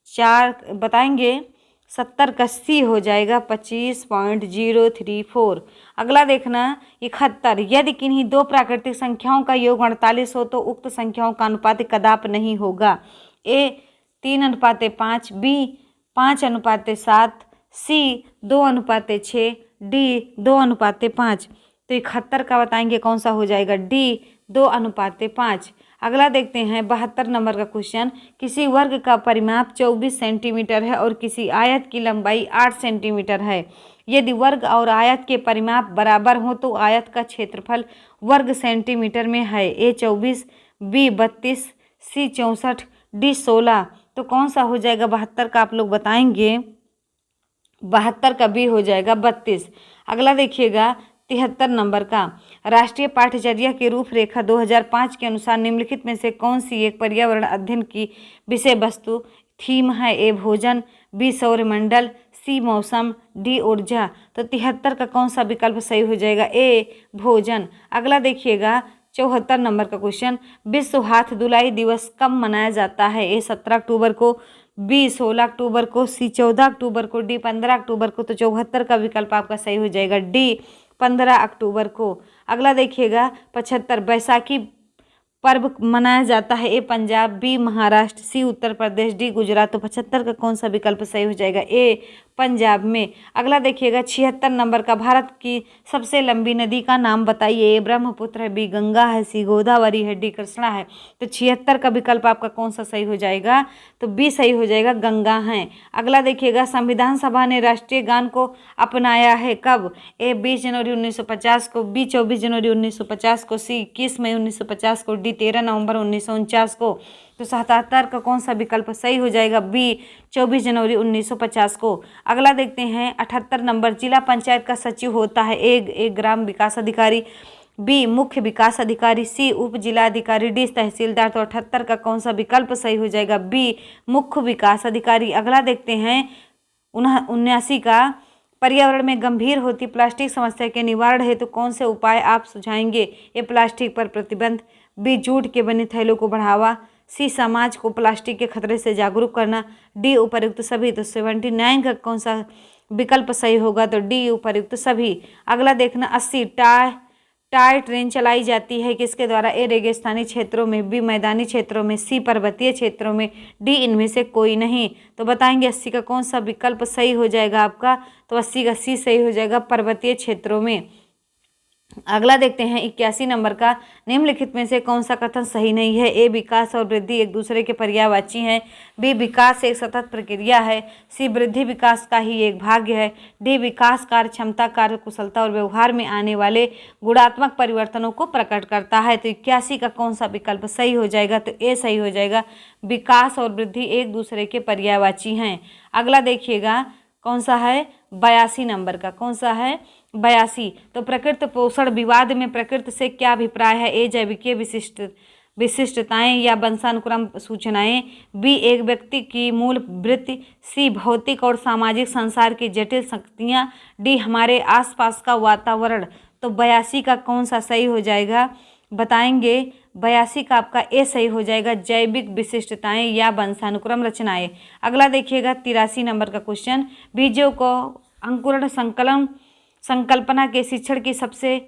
4 बताएंगे 70 का सी हो जाएगा 25.034। अगला देखना 71। यदि किन्हीं दो प्राकृतिक संख्याओं का योग 48 हो तो उक्त संख्याओं का अनुपात कदापि नहीं होगा। ए 3:5, बी 5:7, सी 2:6, डी 2:5। तो 71 का बताएंगे कौन सा हो जाएगा। डी 2:5। अगला देखते हैं 72 नंबर का क्वेश्चन। किसी वर्ग का परिमाप 24 सेंटीमीटर है और किसी आयत की लंबाई 8 सेंटीमीटर है। यदि वर्ग और आयत के परिमाप बराबर हो तो आयत का क्षेत्रफल वर्ग सेंटीमीटर में है। ए 24, बी 32, सी 64, डी 16। तो कौन सा हो जाएगा 72 का आप लोग बताएंगे। 72 का बी हो जाएगा 32। अगला देखिएगा 73 नंबर का। राष्ट्रीय पाठ्यचर्या की रूपरेखा 2005 के अनुसार निम्नलिखित में से कौन सी एक पर्यावरण अध्ययन की विषय वस्तु थीम है। ए भोजन, बी सौरमंडल, सी मौसम, डी ऊर्जा। तो 73 का कौन सा विकल्प सही हो जाएगा। ए भोजन। अगला देखिएगा 74 नंबर का क्वेश्चन। विश्व हाथ धुलाई दिवस कब मनाया जाता है। ए 17 अक्टूबर को, बी 16 अक्टूबर को, सी 14 अक्टूबर को, डी 15 अक्टूबर को। तो 74 का विकल्प आपका सही हो जाएगा डी 15 अक्टूबर को। अगला देखिएगा 75। बैसाखी पर्व मनाया जाता है। ए पंजाब, बी महाराष्ट्र, सी उत्तर प्रदेश, डी गुजरात। तो 75 का कौन सा विकल्प सही हो जाएगा। ए पंजाब में। अगला देखिएगा 76 नंबर का। भारत की सबसे लंबी नदी का नाम बताइए। ए ब्रह्मपुत्र है, बी गंगा है, सी गोदावरी है, डी कृष्णा है। तो 76 का विकल्प आपका कौन सा सही हो जाएगा। तो बी सही हो जाएगा, गंगा है। अगला देखिएगा संविधान सभा ने राष्ट्रीय गान को अपनाया है कब। ए 20 जनवरी 1950 को, बी 24 जनवरी 1950 को, सी 21 मई 1950 को, डी 13 नवंबर 1949 को। तो 77 का कौन सा विकल्प सही हो जाएगा? बी 24 जनवरी 1950 को। अगला देखते हैं 78 नंबर, जिला पंचायत का सचिव होता है एक ग्राम विकास अधिकारी, बी मुख्य विकास अधिकारी, सी उप जिला अधिकारी, डी तहसीलदार। तो 78 का कौन सा विकल्प सही हो जाएगा? बी मुख्य विकास अधिकारी। अगला देखते हैं 79 का, पर्यावरण में गंभीर होती प्लास्टिक समस्या के निवारण हेतु कौन से उपाय आप सुझाएंगे? ए प्लास्टिक पर प्रतिबंध, बी जूट के बने थैलों को बढ़ावा, सी समाज को प्लास्टिक के खतरे से जागरूक करना, डी उपर्युक्त सभी। तो 79 का कौन सा विकल्प सही होगा? तो डी उपर्युक्त सभी। अगला देखना 80, टाय ट्रेन चलाई जाती है किसके द्वारा? ए रेगिस्तानी क्षेत्रों में, बी मैदानी क्षेत्रों में, सी पर्वतीय क्षेत्रों में, डी इनमें से कोई नहीं। तो बताएंगे 80 का कौन सा विकल्प सही हो जाएगा आपका? तो 80 का सी सही हो जाएगा, पर्वतीय क्षेत्रों में। अगला देखते हैं 81 नंबर का, निम्नलिखित में से कौन सा कथन सही नहीं है? ए विकास और वृद्धि एक दूसरे के पर्यायवाची हैं, बी विकास एक सतत प्रक्रिया है, सी वृद्धि विकास का ही एक भाग है, डी विकास कार्य क्षमता, कार्य कुशलता और व्यवहार में आने वाले गुणात्मक परिवर्तनों को प्रकट करता है। तो 81 का कौन सा विकल्प सही हो जाएगा? तो ए सही हो जाएगा, विकास और वृद्धि एक दूसरे के पर्यायवाची हैं। अगला देखिएगा कौन सा है? 82 नंबर का, कौन सा है? 82। तो प्रकृति पोषण विवाद में प्रकृति से क्या अभिप्राय है? ए जैविकीय विशिष्टताएं या वंशानुक्रम सूचनाएं, बी एक व्यक्ति की मूल वृत्ति, सी भौतिक और सामाजिक संसार की जटिल शक्तियां, डी हमारे आसपास का वातावरण। तो 82 का कौन सा सही हो जाएगा? बताएंगे 82 का आपका ए सही हो जाएगा, जैविक विशिष्टताएं या वंशानुक्रम रचनाएं। अगला देखिएगा 83 नंबर का क्वेश्चन, बीजों को अंकुरण संकल्पना के शिक्षण की सबसे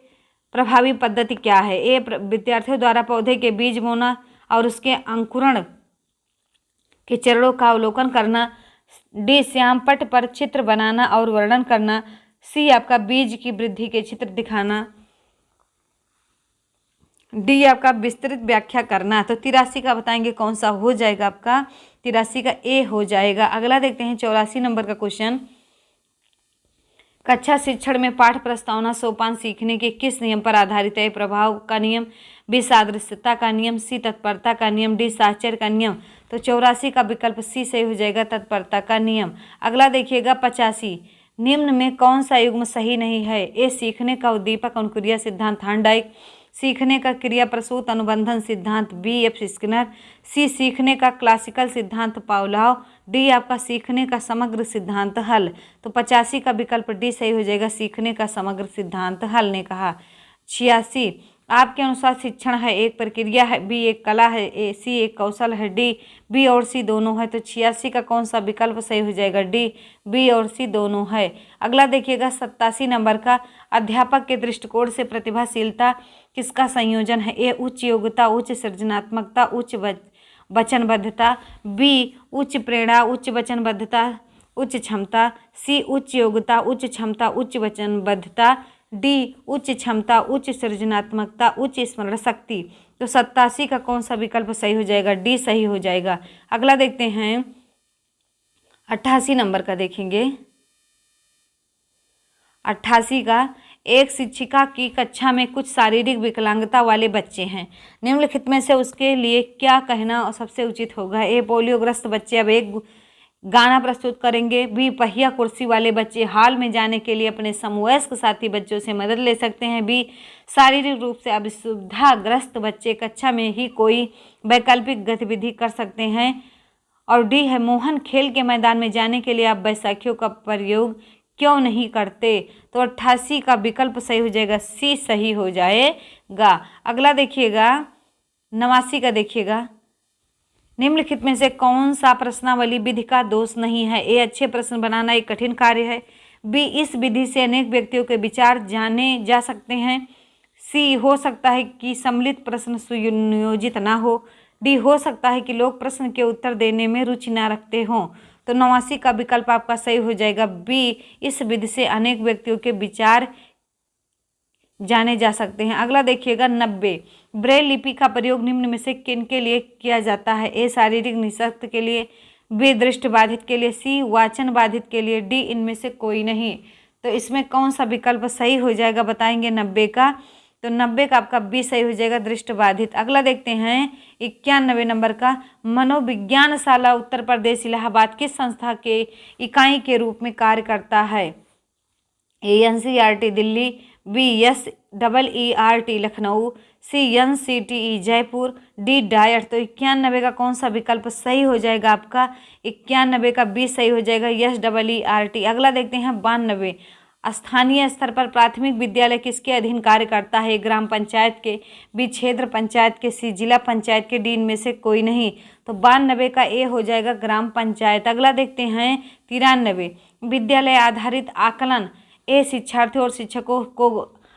प्रभावी पद्धति क्या है? ए विद्यार्थियों द्वारा पौधे के बीज बोना और उसके अंकुरण के चरणों का अवलोकन करना, डी श्यामपट्ट पर चित्र बनाना और वर्णन करना, सी आपका बीज की वृद्धि के चित्र दिखाना, डी आपका विस्तृत व्याख्या करना। तो 83 का बताएंगे कौन सा हो जाएगा आपका? 83 का ए हो जाएगा। अगला देखते हैं 84 नंबर का क्वेश्चन, कक्षा शिक्षण में पाठ प्रस्तावना सोपान सीखने के किस नियम पर आधारित है? प्रभाव का नियम, बी सादृश्यता का नियम, सी तत्परता का नियम, डी साहचर्य का नियम। तो 84 का विकल्प सी सही हो जाएगा, तत्परता का नियम। अगला देखिएगा 85, निम्न में कौन सा युग्म सही नहीं है? ए सीखने का उद्दीपक अनुक्रिया सिद्धांत हार्नडाइक, सीखने का क्रिया प्रसूत अनुबंधन सिद्धांत बी एफ स्किनर, सी सीखने का क्लासिकल सिद्धांत पावलोव, डी आपका सीखने का समग्र सिद्धांत हल। तो 85 का विकल्प डी सही हो जाएगा, सीखने का समग्र सिद्धांत हल ने कहा। 86, आपके अनुसार शिक्षण है एक प्रक्रिया है, बी एक कला है, ए सी एक कौशल है, डी बी और सी दोनों है। तो 86 का कौन सा विकल्प सही हो जाएगा? डी बी और सी दोनों है। अगला देखिएगा 87 नंबर का, अध्यापक के दृष्टिकोण से प्रतिभाशीलता किसका संयोजन है? ए उच्च योग्यता, उच्च सृजनात्मकता, उच्च वचनबद्धता, बी उच्च प्रेरणा, उच्च वचनबद्धता, उच्च क्षमता, सी उच्च योग्यता, उच्च क्षमता, उच्च वचनबद्धता, डी उच्च क्षमता, उच्च सृजनात्मकता, उच्च स्मरण शक्ति। तो 87 का कौन सा विकल्प सही हो जाएगा? डी सही हो जाएगा। अगला देखते हैं 88 नंबर का, देखेंगे 88 का, एक शिक्षिका की कक्षा में कुछ शारीरिक विकलांगता वाले बच्चे हैं, निम्नलिखित में से उसके लिए क्या कहना सबसे उचित होगा? ए पोलियोग्रस्त बच्चे अब एक गाना प्रस्तुत करेंगे, बी पहिया कुर्सी वाले बच्चे हाल में जाने के लिए अपने समवयस्क साथी बच्चों से मदद ले सकते हैं, बी शारीरिक रूप से असुविधाग्रस्त बच्चे कक्षा में ही कोई वैकल्पिक गतिविधि कर सकते हैं, और डी है मोहन खेल के मैदान में जाने के लिए आप बैसाखियों का प्रयोग क्यों नहीं करते? तो 88 का विकल्प सही हो जाएगा, सी सही हो जाएगा। अगला देखिएगा 89 का, देखिएगा निम्नलिखित में से कौन सा प्रश्नावली विधि का दोष नहीं है? ए अच्छे प्रश्न बनाना एक कठिन कार्य है, बी इस विधि से अनेक व्यक्तियों के विचार जाने जा सकते हैं, सी हो सकता है कि सम्मिलित प्रश्न सुनियोजित ना हो, डी हो सकता है कि लोग प्रश्न के उत्तर देने में रुचि ना रखते हों। तो 89 का विकल्प आपका सही हो जाएगा, बी इस विधि से अनेक व्यक्तियों के विचार जाने जा सकते हैं। अगला देखिएगा 90, ब्रेल लिपि का प्रयोग निम्न में से किन के लिए किया जाता है? ए शारीरिक निःशक्त के लिए, बी दृष्टि बाधित के लिए, सी वाचन बाधित के लिए, डी इनमें से कोई नहीं। तो इसमें कौन सा विकल्प सही हो जाएगा? बताएंगे 90 का। तो 90 का आपका बी सही हो जाएगा, दृष्टिबाधित। अगला देखते हैं 91 नंबर का, मनोविज्ञान शाला उत्तर प्रदेश इलाहाबाद किस संस्था के इकाई के रूप में कार्य करता है? ANCERT Delhi, BSEERT Lucknow, CNCTE Jaipur, D diet. तो 91 का कौन सा विकल्प सही हो जाएगा आपका? 91 का बी सही हो जाएगा, SEERT। अगला देखते हैं 92, स्थानीय स्तर पर प्राथमिक विद्यालय किसके अधीन कार्य करता है? ग्राम पंचायत के, बी क्षेत्र पंचायत के, सी जिला पंचायत के, डी इनमें से कोई नहीं। तो 92 का ए हो जाएगा, ग्राम पंचायत। अगला देखते हैं 93, विद्यालय आधारित आकलन ए शिक्षार्थियों और शिक्षकों को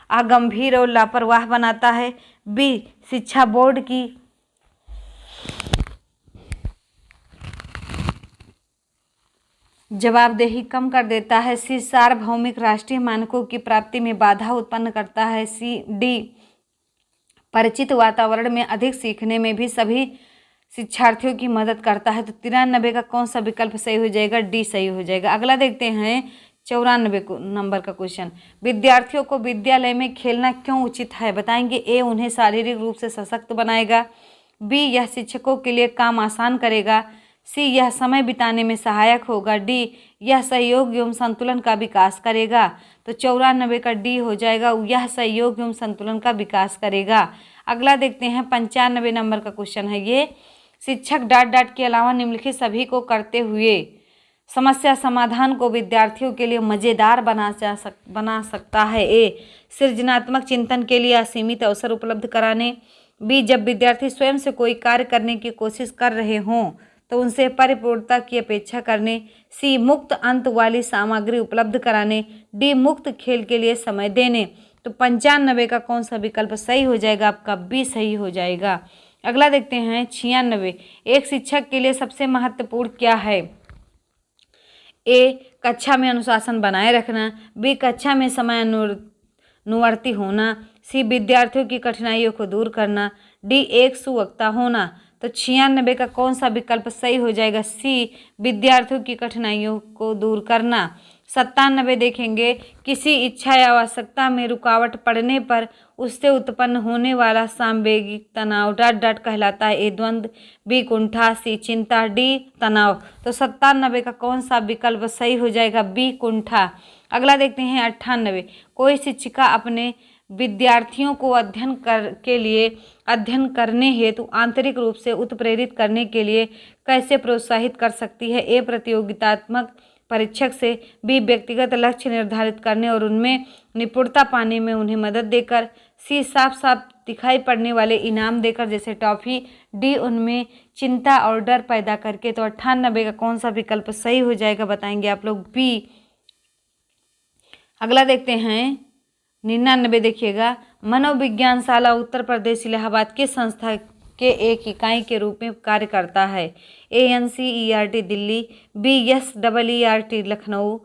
अगंभीर और लापरवाह बनाता है, बी शिक्षा बोर्ड की जवाबदेही कम कर देता है, सी सार्वभौमिक राष्ट्रीय मानकों की प्राप्ति में बाधा उत्पन्न करता है, सी डी परिचित वातावरण में अधिक सीखने में भी सभी शिक्षार्थियों की मदद करता है। तो 93 का कौन सा विकल्प सही हो जाएगा? डी सही हो जाएगा। अगला देखते हैं 94 नंबर का क्वेश्चन, विद्यार्थियों को विद्यालय में खेलना क्यों उचित है? बताएंगे। ए उन्हें शारीरिक रूप से सशक्त बनाएगा, बी यह शिक्षकों के लिए काम आसान करेगा, सी यह समय बिताने में सहायक होगा, डी यह सहयोग एवं संतुलन का विकास करेगा। तो 94 का डी हो जाएगा, यह सहयोग एवं संतुलन का विकास करेगा। अगला देखते हैं 95 नंबर का क्वेश्चन है ये, शिक्षक डाट डाट के अलावा निम्नलिखित सभी को करते हुए समस्या समाधान को विद्यार्थियों के लिए मज़ेदार बना सकता है। ए सृजनात्मक चिंतन के लिए असीमित अवसर उपलब्ध कराने, बी जब विद्यार्थी स्वयं से कोई कार्य करने की कोशिश कर रहे हों तो उनसे परिपूर्णता की अपेक्षा करने, सी मुक्त अंत वाली सामग्री उपलब्ध कराने, डी मुक्त खेल के लिए समय देने। तो 95 का कौन सा विकल्प सही हो जाएगा आपका? बी सही हो जाएगा। अगला देखते हैं 96, एक शिक्षक के लिए सबसे महत्वपूर्ण क्या है? ए कक्षा में अनुशासन बनाए रखना, बी कक्षा में समय अनुवर्ती होना, सी विद्यार्थियों की कठिनाइयों को दूर करना, डी एक सुवक्ता होना। तो 96 का कौन सा विकल्प सही हो जाएगा? सी विद्यार्थियों की कठिनाइयों को दूर करना। 97 देखेंगे, किसी इच्छा या आवश्यकता में रुकावट पड़ने पर उससे उत्पन्न होने वाला सांवेगिक तनाव डाट डाट कहलाता है। ए द्वंद्व, बी कुंठा, सी चिंता, डी तनाव। तो 97 का कौन सा विकल्प सही हो जाएगा? बी कुंठा। अगला देखते हैं 98, कोई शिक्षिका अपने विद्यार्थियों को अध्ययन करने हेतु आंतरिक रूप से उत्प्रेरित करने के लिए कैसे प्रोत्साहित कर सकती है? ए प्रतियोगितात्मक परीक्षक से, बी व्यक्तिगत लक्ष्य निर्धारित करने और उनमें निपुणता पाने में उन्हें मदद देकर, सी साफ साफ दिखाई पड़ने वाले इनाम देकर जैसे टॉफी, डी उनमें चिंता और डर पैदा करके। तो 98 का कौन सा विकल्प सही हो जाएगा? बताएंगे आप लोग, बी। अगला देखते हैं 99, देखिएगा, मनोविज्ञान शाला उत्तर प्रदेश इलाहाबाद किस संस्था के एक इकाई के रूप में कार्य करता है? ANCERT Delhi, BSEERT Lucknow,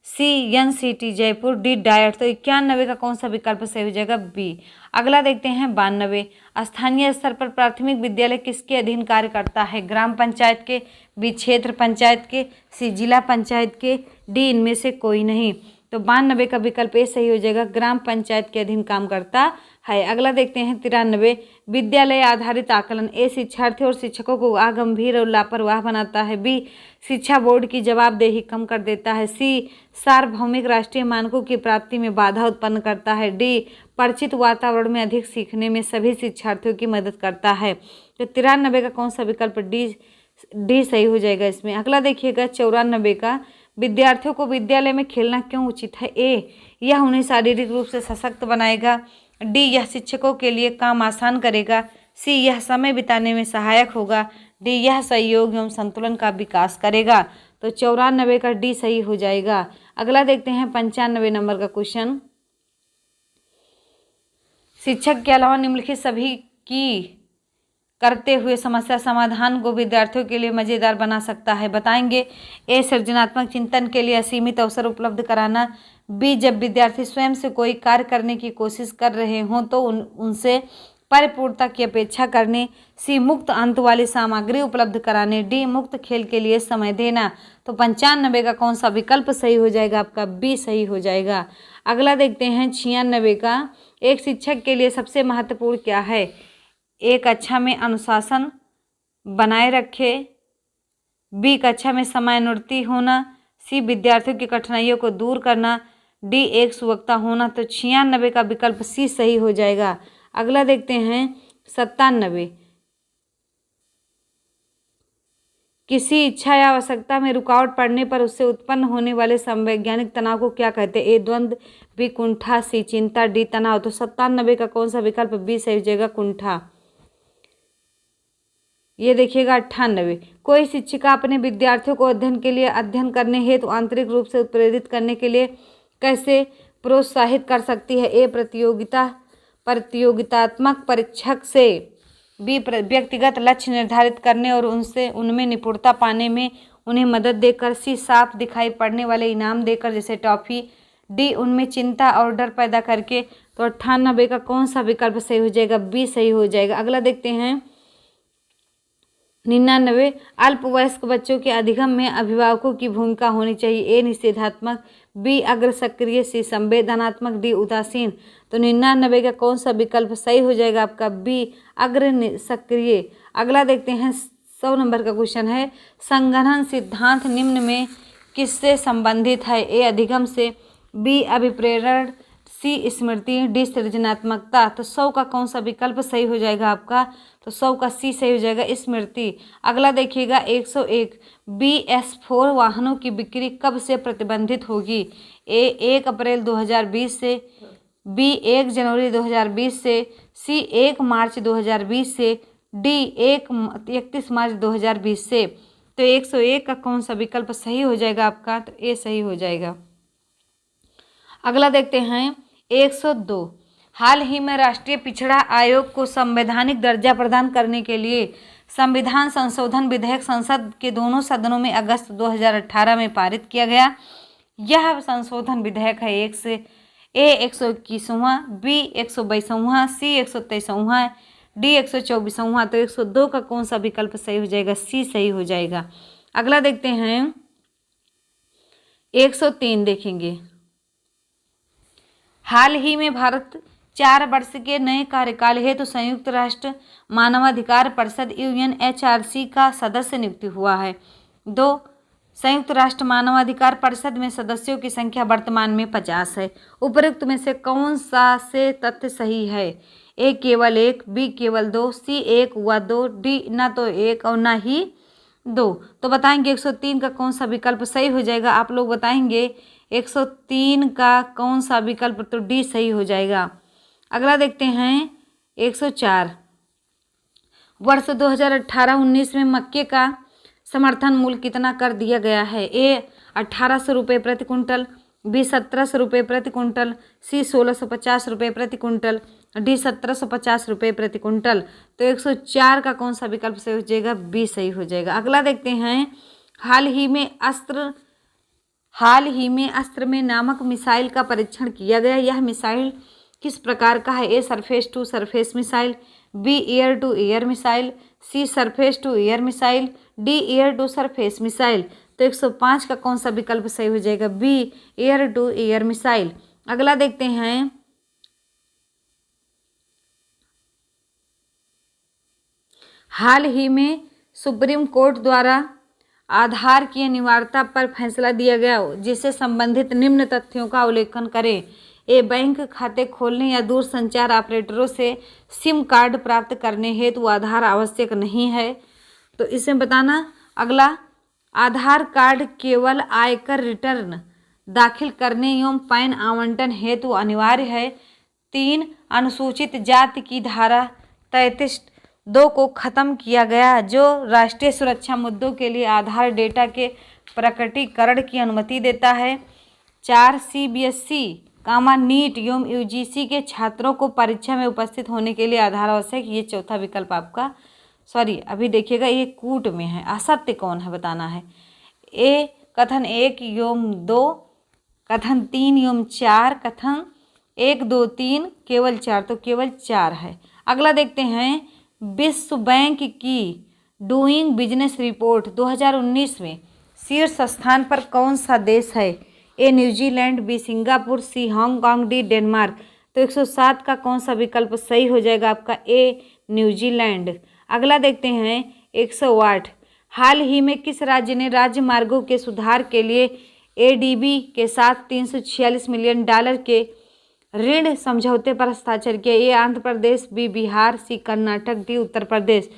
CNCT Jaipur, D diet. तो 91 का कौन सा विकल्प सही हो जाएगा? बी। अगला देखते हैं 92, स्थानीय स्तर पर प्राथमिक विद्यालय किसके अधीन कार्य करता है? ग्राम पंचायत के, बी क्षेत्र पंचायत के, सी जिला पंचायत के, डी इनमें से कोई नहीं। तो 92 का विकल्प ए सही हो जाएगा, ग्राम पंचायत के अधीन काम करता है। अगला देखते हैं 93, विद्यालय आधारित आकलन ए शिक्षार्थियों और शिक्षकों को अगंभीर और लापरवाह बनाता है, बी शिक्षा बोर्ड की जवाबदेही कम कर देता है, सी सार्वभौमिक राष्ट्रीय मानकों की प्राप्ति में बाधा उत्पन्न करता है, डी परिचित वातावरण में अधिक सीखने में सभी शिक्षार्थियों की मदद करता है। तो 93 का कौन सा विकल्प? डी सही हो जाएगा इसमें। अगला देखिएगा 94 का, विद्यार्थियों को विद्यालय में खेलना क्यों उचित है? ए यह उन्हें शारीरिक रूप से सशक्त बनाएगा, डी यह शिक्षकों के लिए काम आसान करेगा, सी यह समय बिताने में सहायक होगा, डी यह सहयोग एवं संतुलन का विकास करेगा। तो 94 का डी सही हो जाएगा। अगला देखते हैं 95 नंबर का क्वेश्चन, शिक्षक के अलावा निम्नलिखित सभी की करते हुए समस्या समाधान को विद्यार्थियों के लिए मज़ेदार बना सकता है। बताएंगे। ए सृजनात्मक चिंतन के लिए असीमित अवसर उपलब्ध कराना, बी जब विद्यार्थी स्वयं से कोई कार्य करने की कोशिश कर रहे हों तो उनसे परिपूर्णता की अपेक्षा करने, सी मुक्त अंत वाली सामग्री उपलब्ध कराने, डी मुक्त खेल के लिए समय देना। तो 95 का कौन सा विकल्प सही हो जाएगा? आपका बी सही हो जाएगा। अगला देखते हैं 96 का, एक शिक्षक के लिए सबसे महत्वपूर्ण क्या है? एक कक्षा में अनुशासन बनाए रखे, बी कक्षा में समयानुवर्ती होना, सी विद्यार्थियों की कठिनाइयों को दूर करना, डी एक सुवक्ता होना। तो 96 का विकल्प सी सही हो जाएगा। अगला देखते हैं 97, किसी इच्छा या आवश्यकता में रुकावट पड़ने पर उससे उत्पन्न होने वाले समवैज्ञानिक तनाव को क्या कहते हैं? ए द्वंद्व, बी कुंठा, सी चिंता, डी तनाव। तो 97 का कौन सा विकल्प बी सही हो जाएगा? कुंठा। ये देखिएगा 98, कोई शिक्षिका अपने विद्यार्थियों को अध्ययन के लिए अध्ययन करने हेतु आंतरिक रूप से उत्प्रेरित करने के लिए कैसे प्रोत्साहित कर सकती है? ए प्रतियोगितात्मक परीक्षक से, बी व्यक्तिगत लक्ष्य निर्धारित करने और उनमें निपुणता पाने में उन्हें मदद देकर, सी साफ दिखाई पड़ने वाले इनाम देकर जैसे टॉफी, डी उनमें चिंता और डर पैदा करके। तो 98 का कौन सा विकल्प सही हो जाएगा? बी सही हो जाएगा। अगला देखते हैं 99, अल्पवयस्क बच्चों के अधिगम में अभिभावकों की भूमिका होनी चाहिए। ए निषेधात्मक, बी अग्र सक्रिय, सी संवेदनात्मक, डी उदासीन। तो 99 का कौन सा विकल्प सही हो जाएगा? आपका बी अग्र सक्रिय। अगला देखते हैं 100 नंबर का क्वेश्चन है, संगठन सिद्धांत निम्न में किससे संबंधित है? ए अधिगम से, बी अभिप्रेरण, सी स्मृति, डी सृजनात्मकता। तो 100 का कौन सा विकल्प सही हो जाएगा आपका? तो 100 का सी सही हो जाएगा, स्मृति। अगला देखिएगा 101, BS4 वाहनों की बिक्री कब से प्रतिबंधित होगी? ए 1 अप्रैल 2020 से, बी 1 जनवरी 2020 से, सी 1 मार्च 2020 से, डी 31 मार्च 2020 से। तो 101 का कौन सा विकल्प सही हो जाएगा आपका? तो ए सही हो जाएगा। अगला देखते हैं 102, हाल ही में राष्ट्रीय पिछड़ा आयोग को संवैधानिक दर्जा प्रदान करने के लिए संविधान संशोधन विधेयक संसद के दोनों सदनों में अगस्त 2018 में पारित किया गया। यह संशोधन विधेयक है ए 121वां, बी 122वां, सी 123वां, डी 124वां। तो 102 का कौन सा विकल्प सही हो जाएगा? सी सही हो जाएगा। अगला देखते हैं 103 देखेंगे, हाल ही में भारत 4 वर्ष के नए कार्यकाल हेतु संयुक्त राष्ट्र मानवाधिकार परिषद UNHRC का सदस्य नियुक्त हुआ है। 2, संयुक्त राष्ट्र मानवाधिकार परिषद में सदस्यों की संख्या वर्तमान में 50 है। उपरोक्त में से कौन सा से तथ्य सही है? ए केवल 1, बी केवल 2, सी 1 व 2, डी ना तो 1 और ना ही 2। तो बताएंगे 103 का कौन सा विकल्प सही हो जाएगा? आप लोग बताएंगे 103 का कौन सा विकल्प? तो डी सही हो जाएगा। अगला देखते हैं 104, वर्ष 2018-19 में मक्के का समर्थन मूल्य कितना कर दिया गया है? ए 1800 रुपये प्रति कुंटल, बी 1700 रुपये प्रति कुंटल, सी 1650 रुपये प्रति कुंटल, डी 1750 रुपये प्रति कुंटल। तो 104 का कौन सा विकल्प सही हो जाएगा? बी सही हो जाएगा। अगला देखते हैं, हाल ही में अस्त्र में नामक मिसाइल का परीक्षण किया गया। यह मिसाइल किस प्रकार का है? A surface to surface missile, B air to air missile, C surface to air missile, D air to surface missile. तो 105 का कौन सा विकल्प सही हो जाएगा? B air to air missile. अगला देखते हैं, हाल ही में सुप्रीम कोर्ट द्वारा आधार की अनिवार्यता पर फैसला दिया गया, जिससे संबंधित निम्न तथ्यों का उल्लेखन करें। ए बैंक खाते खोलने या दूर संचार ऑपरेटरों से सिम कार्ड प्राप्त करने हेतु आधार आवश्यक नहीं है। तो इसमें बताना। अगला, आधार कार्ड केवल आयकर रिटर्न दाखिल करने एवं पैन आवंटन हेतु अनिवार्य है। 3, अनुसूचित जाति की धारा 33(2) को खत्म किया गया, जो राष्ट्रीय सुरक्षा मुद्दों के लिए आधार डेटा के प्रकटीकरण की अनुमति देता है। 4, CBSE नीट एवं UGC के छात्रों को परीक्षा में उपस्थित होने के लिए आधार आवश्यक। ये चौथा विकल्प आपका, अभी देखिएगा ये कूट में है। असत्य कौन है बताना है। ए कथन 1 एवं 2, कथन 3 एवं 4, कथन 1 2 3 केवल 4। तो केवल 4 है। अगला देखते हैं, विश्व बैंक की डूइंग बिजनेस रिपोर्ट 2019 में शीर्ष स्थान पर कौन सा देश है? ए न्यूजीलैंड, बी सिंगापुर, सी हांगकांग, डी डेनमार्क। तो 107 का कौन सा विकल्प सही हो जाएगा आपका? ए न्यूजीलैंड। अगला देखते हैं 108, हाल ही में किस राज्य ने राज्य मार्गों के सुधार के लिए एडीबी के साथ $346 मिलियन के ऋण समझौते पर हस्ताक्षर किया? ए आंध्र प्रदेश, बी बिहार, सी कर्नाटक, डी उत्तर प्रदेश।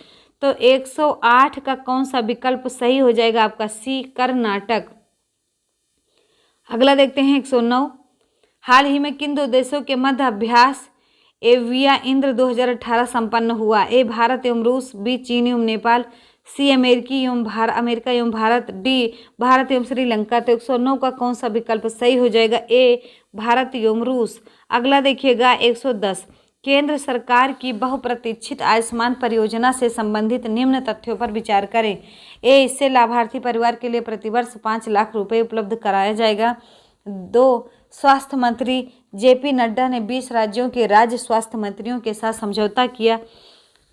तो 108 का कौन सा विकल्प सही हो जाएगा आपका? सी कर्नाटक। अगला देखते हैं 109, हाल ही में किन दो देशों के मध्य अभ्यास एविया इंद्र 2018 संपन्न हुआ? ए भारत एवं रूस, बी चीन एवं नेपाल, सी अमेरिका एवं भारत, डी भारत एवं श्रीलंका। तो 109 का कौन सा विकल्प सही हो जाएगा? ए भारत एवं रूस। अगला देखिएगा 110, केंद्र सरकार की बहुप्रतीक्षित आयुष्मान परियोजना से संबंधित निम्न तथ्यों पर विचार करें। ए इससे लाभार्थी परिवार के लिए प्रतिवर्ष 5 लाख रुपए उपलब्ध कराया जाएगा। 2, स्वास्थ्य मंत्री जेपी नड्डा ने 20 राज्यों के राज्य स्वास्थ्य मंत्रियों के साथ समझौता किया।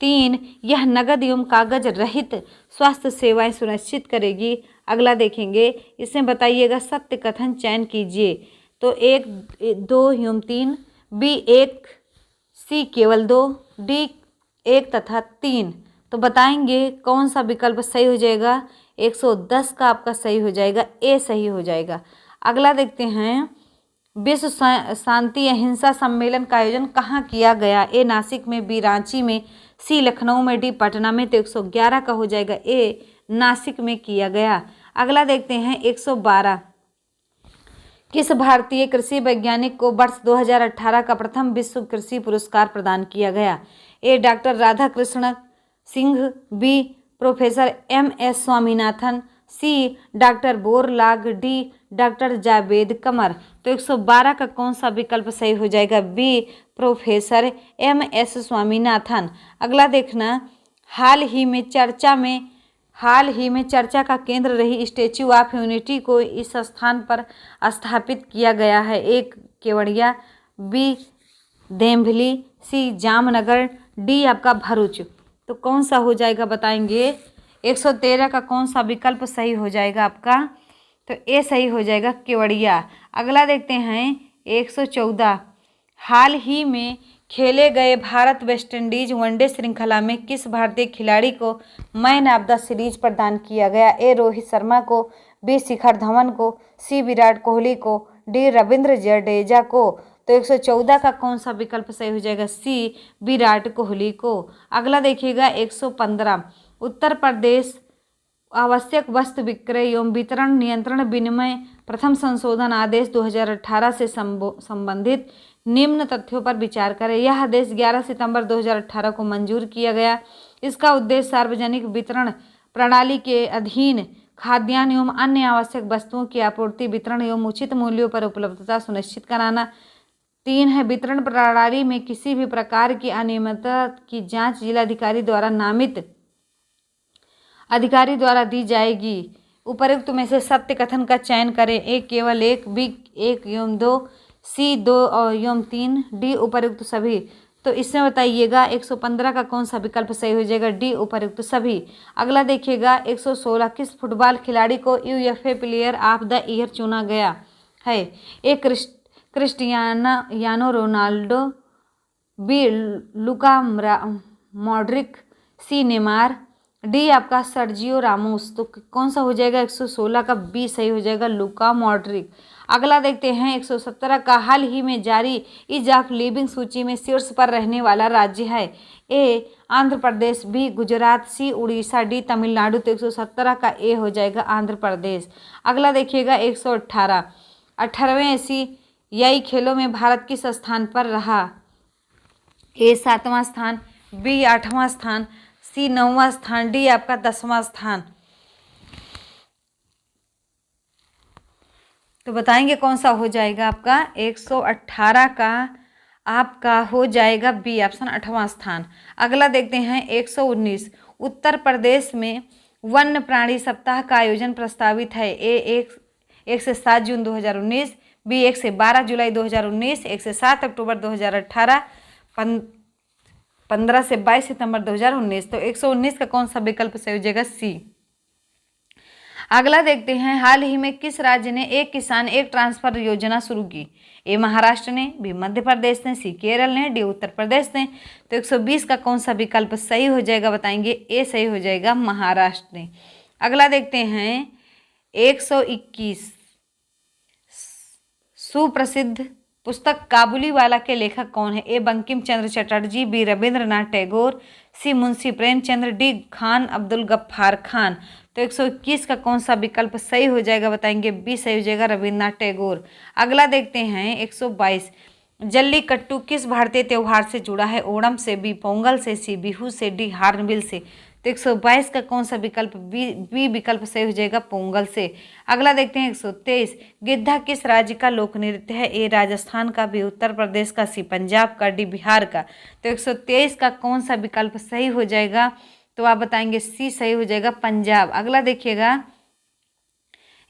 3, यह नगद एवं कागज रहित स्वास्थ्य सेवाएं सुनिश्चित करेगी। अगला देखेंगे, इसमें बताइएगा सत्य कथन चयन कीजिए। तो 1, 2 एवं 3, बी 1, सी केवल 2, डी 1 तथा 3। तो बताएंगे कौन सा विकल्प सही हो जाएगा? 110 का आपका सही हो जाएगा, ए सही हो जाएगा। अगला देखते हैं, विश्व शांति अहिंसा सम्मेलन का आयोजन कहाँ किया गया? ए नासिक में, बी रांची में, सी लखनऊ में, डी पटना में। तो 111 का हो जाएगा ए नासिक में किया गया। अगला देखते हैं 112, किस भारतीय कृषि वैज्ञानिक को वर्ष 2018 का प्रथम विश्व कृषि पुरस्कार प्रदान किया गया? A doctor Radhakrishna Singh, B professor MS Swaminathan, C doctor Borlaug, D doctor Javed Qamar. तो 112 का कौन सा विकल्प सही हो जाएगा? B professor MS Swaminathan. अगला देखना, हाल ही में चर्चा का केंद्र रही स्टैच्यू ऑफ यूनिटी को इस स्थान पर स्थापित किया गया है? एक केवड़िया, बी देम्भली, सी जामनगर, डी आपका भरूच। तो कौन सा हो जाएगा बताएंगे? 113 का कौन सा विकल्प सही हो जाएगा आपका? तो ए सही हो जाएगा, केवड़िया। अगला देखते हैं 114, हाल ही में खेले गए भारत वेस्टइंडीज वनडे श्रृंखला में किस भारतीय खिलाड़ी को मैन ऑफ द सीरीज प्रदान किया गया? ए रोहित शर्मा को, बी शिखर धवन को, सी विराट कोहली को, डी रविंद्र जडेजा को। तो 114 का कौन सा विकल्प सही हो जाएगा? सी विराट कोहली को। अगला देखिएगा 115, उत्तर प्रदेश आवश्यक वस्तु विक्रय एवं वितरण नियंत्रण विनिमय प्रथम संशोधन आदेश 2018 से संबंधित निम्न तथ्यों पर विचार करें। यह आदेश 11 सितंबर 2018 को मंजूर किया गया। इसका उद्देश्य सार्वजनिक वितरण प्रणाली के अधीन खाद्यान्न एवं अन्य आवश्यक वस्तुओं की आपूर्ति, वितरण एवं उचित मूल्यों पर उपलब्धता सुनिश्चित कराना। 3 है, वितरण प्रणाली में किसी भी प्रकार की अनियमितता की जांच जिलाधिकारी द्वारा नामित अधिकारी द्वारा दी जाएगी। उपरोक्त में से सत्य कथन का चयन करें। ए केवल 1, बी 1 एवं 2, सी 2 एवं 3, डी उपरोक्त सभी। तो इसमें बताइएगा 115 का कौन सा विकल्प सही हो जाएगा? डी उपरोक्त सभी। अगला देखिएगा 116, किस फुटबॉल खिलाड़ी को UEFA player of the year चुना गया है? A Cristiano Ronaldo, B Luka Modric, C Neymar, D आपका सर्जियो रामोस। तो कौन सा हो जाएगा? 116 का बी सही हो जाएगा, लुका मॉड्रिक। अगला देखते हैं 117 का, हाल ही में जारी ईज ऑफ लिविंग सूची में शीर्ष पर रहने वाला राज्य है? ए आंध्र प्रदेश, बी गुजरात, सी उड़ीसा, डी तमिलनाडु। तो 117 का ए हो जाएगा, आंध्र प्रदेश। अगला देखिएगा 118, 18वें एशियाई खेलों में भारत किस स्थान पर रहा? ए 7वां स्थान, बी 8वां स्थान, सी 9वां स्थान, डी आपका 10वां स्थान। तो बताएंगे कौन सा हो जाएगा आपका? 118 का आपका हो जाएगा बी ऑप्शन, 8वां स्थान। अगला देखते हैं 119, उत्तर प्रदेश में वन्य प्राणी सप्ताह का आयोजन प्रस्तावित है? ए 1 से 7 जून 2019, बी 1 से 12 जुलाई 2019, 1 से 7 अक्टूबर 2018, 15 से 22 सितंबर 2019। तो 119 का कौन सा विकल्प सही हो जाएगा? सी। अगला देखते हैं, हाल ही में किस राज्य ने एक किसान एक ट्रांसफर योजना शुरू की? ए महाराष्ट्र ने, बी मध्य प्रदेश ने, सी केरल ने, डी उत्तर प्रदेश ने। तो 120 का कौन सा विकल्प सही हो जाएगा बताएंगे? ए सही हो जाएगा, महाराष्ट्र ने। अगला देखते हैं 121, सुप्रसिद्ध पुस्तक काबुलीवाला के लेखक कौन है? ए बंकिम चंद्र चटर्जी, बी रविंद्रनाथ टैगोर, सी मुंशी प्रेमचंद्र, डी खान अब्दुल गफ्फार खान। तो 121 का कौन सा विकल्प सही हो जाएगा बताएंगे? बी सही हो जाएगा, रविंद्रनाथ टैगोर। अगला देखते हैं 122, जल्लीकट्टू किस भारतीय त्योहार से जुड़ा है? ओणम से, बी पोंगल से, सी बिहू से, डी हार्नबिल से। तो 122 का कौन सा विकल्प? बी विकल्प सही हो जाएगा, पोंगल से। अगला देखते हैं 123, गिद्धा किस राज्य का लोक नृत्य है? ए राजस्थान का, बी उत्तर प्रदेश का, सी पंजाब का, डी बिहार का। तो 123 का कौन सा विकल्प सही हो जाएगा? तो आप बताएंगे सी सही हो जाएगा, पंजाब। अगला देखिएगा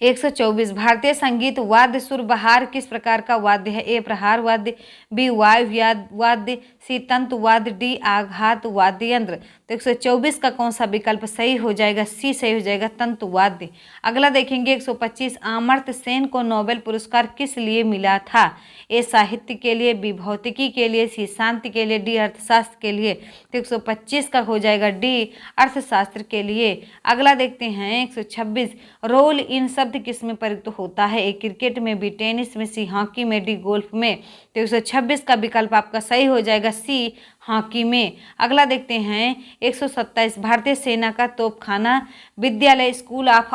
124, भारतीय संगीत वाद्य सुरबहार किस प्रकार का वाद्य है? ए प्रहार वाद्य, बी वायु वाद्य, सी तंतु वाद्य, डी आघात वाद्य यंत्र। तो 124 का कौन सा विकल्प सही हो जाएगा? सी सही हो जाएगा, तंतु वाद्य। अगला देखेंगे 125, अमर्त्य सेन को नोबेल पुरस्कार किस लिए मिला था? ए साहित्य के लिए, बी भौतिकी के लिए, सी शांति के लिए, डी अर्थशास्त्र के लिए। तो 125 का हो जाएगा डी, अर्थशास्त्र के लिए। अगला देखते हैं 126, रोल इन शब्द किस में प्रयुक्त होता है? ए क्रिकेट में, बी टेनिस में, सी हॉकी में, डी गोल्फ में। तो 126 का विकल्प आपका सही हो जाएगा, सी हॉकी में। अगला देखते हैं 127, भारतीय सेना का तोपखाना विद्यालय स्कूल ऑफ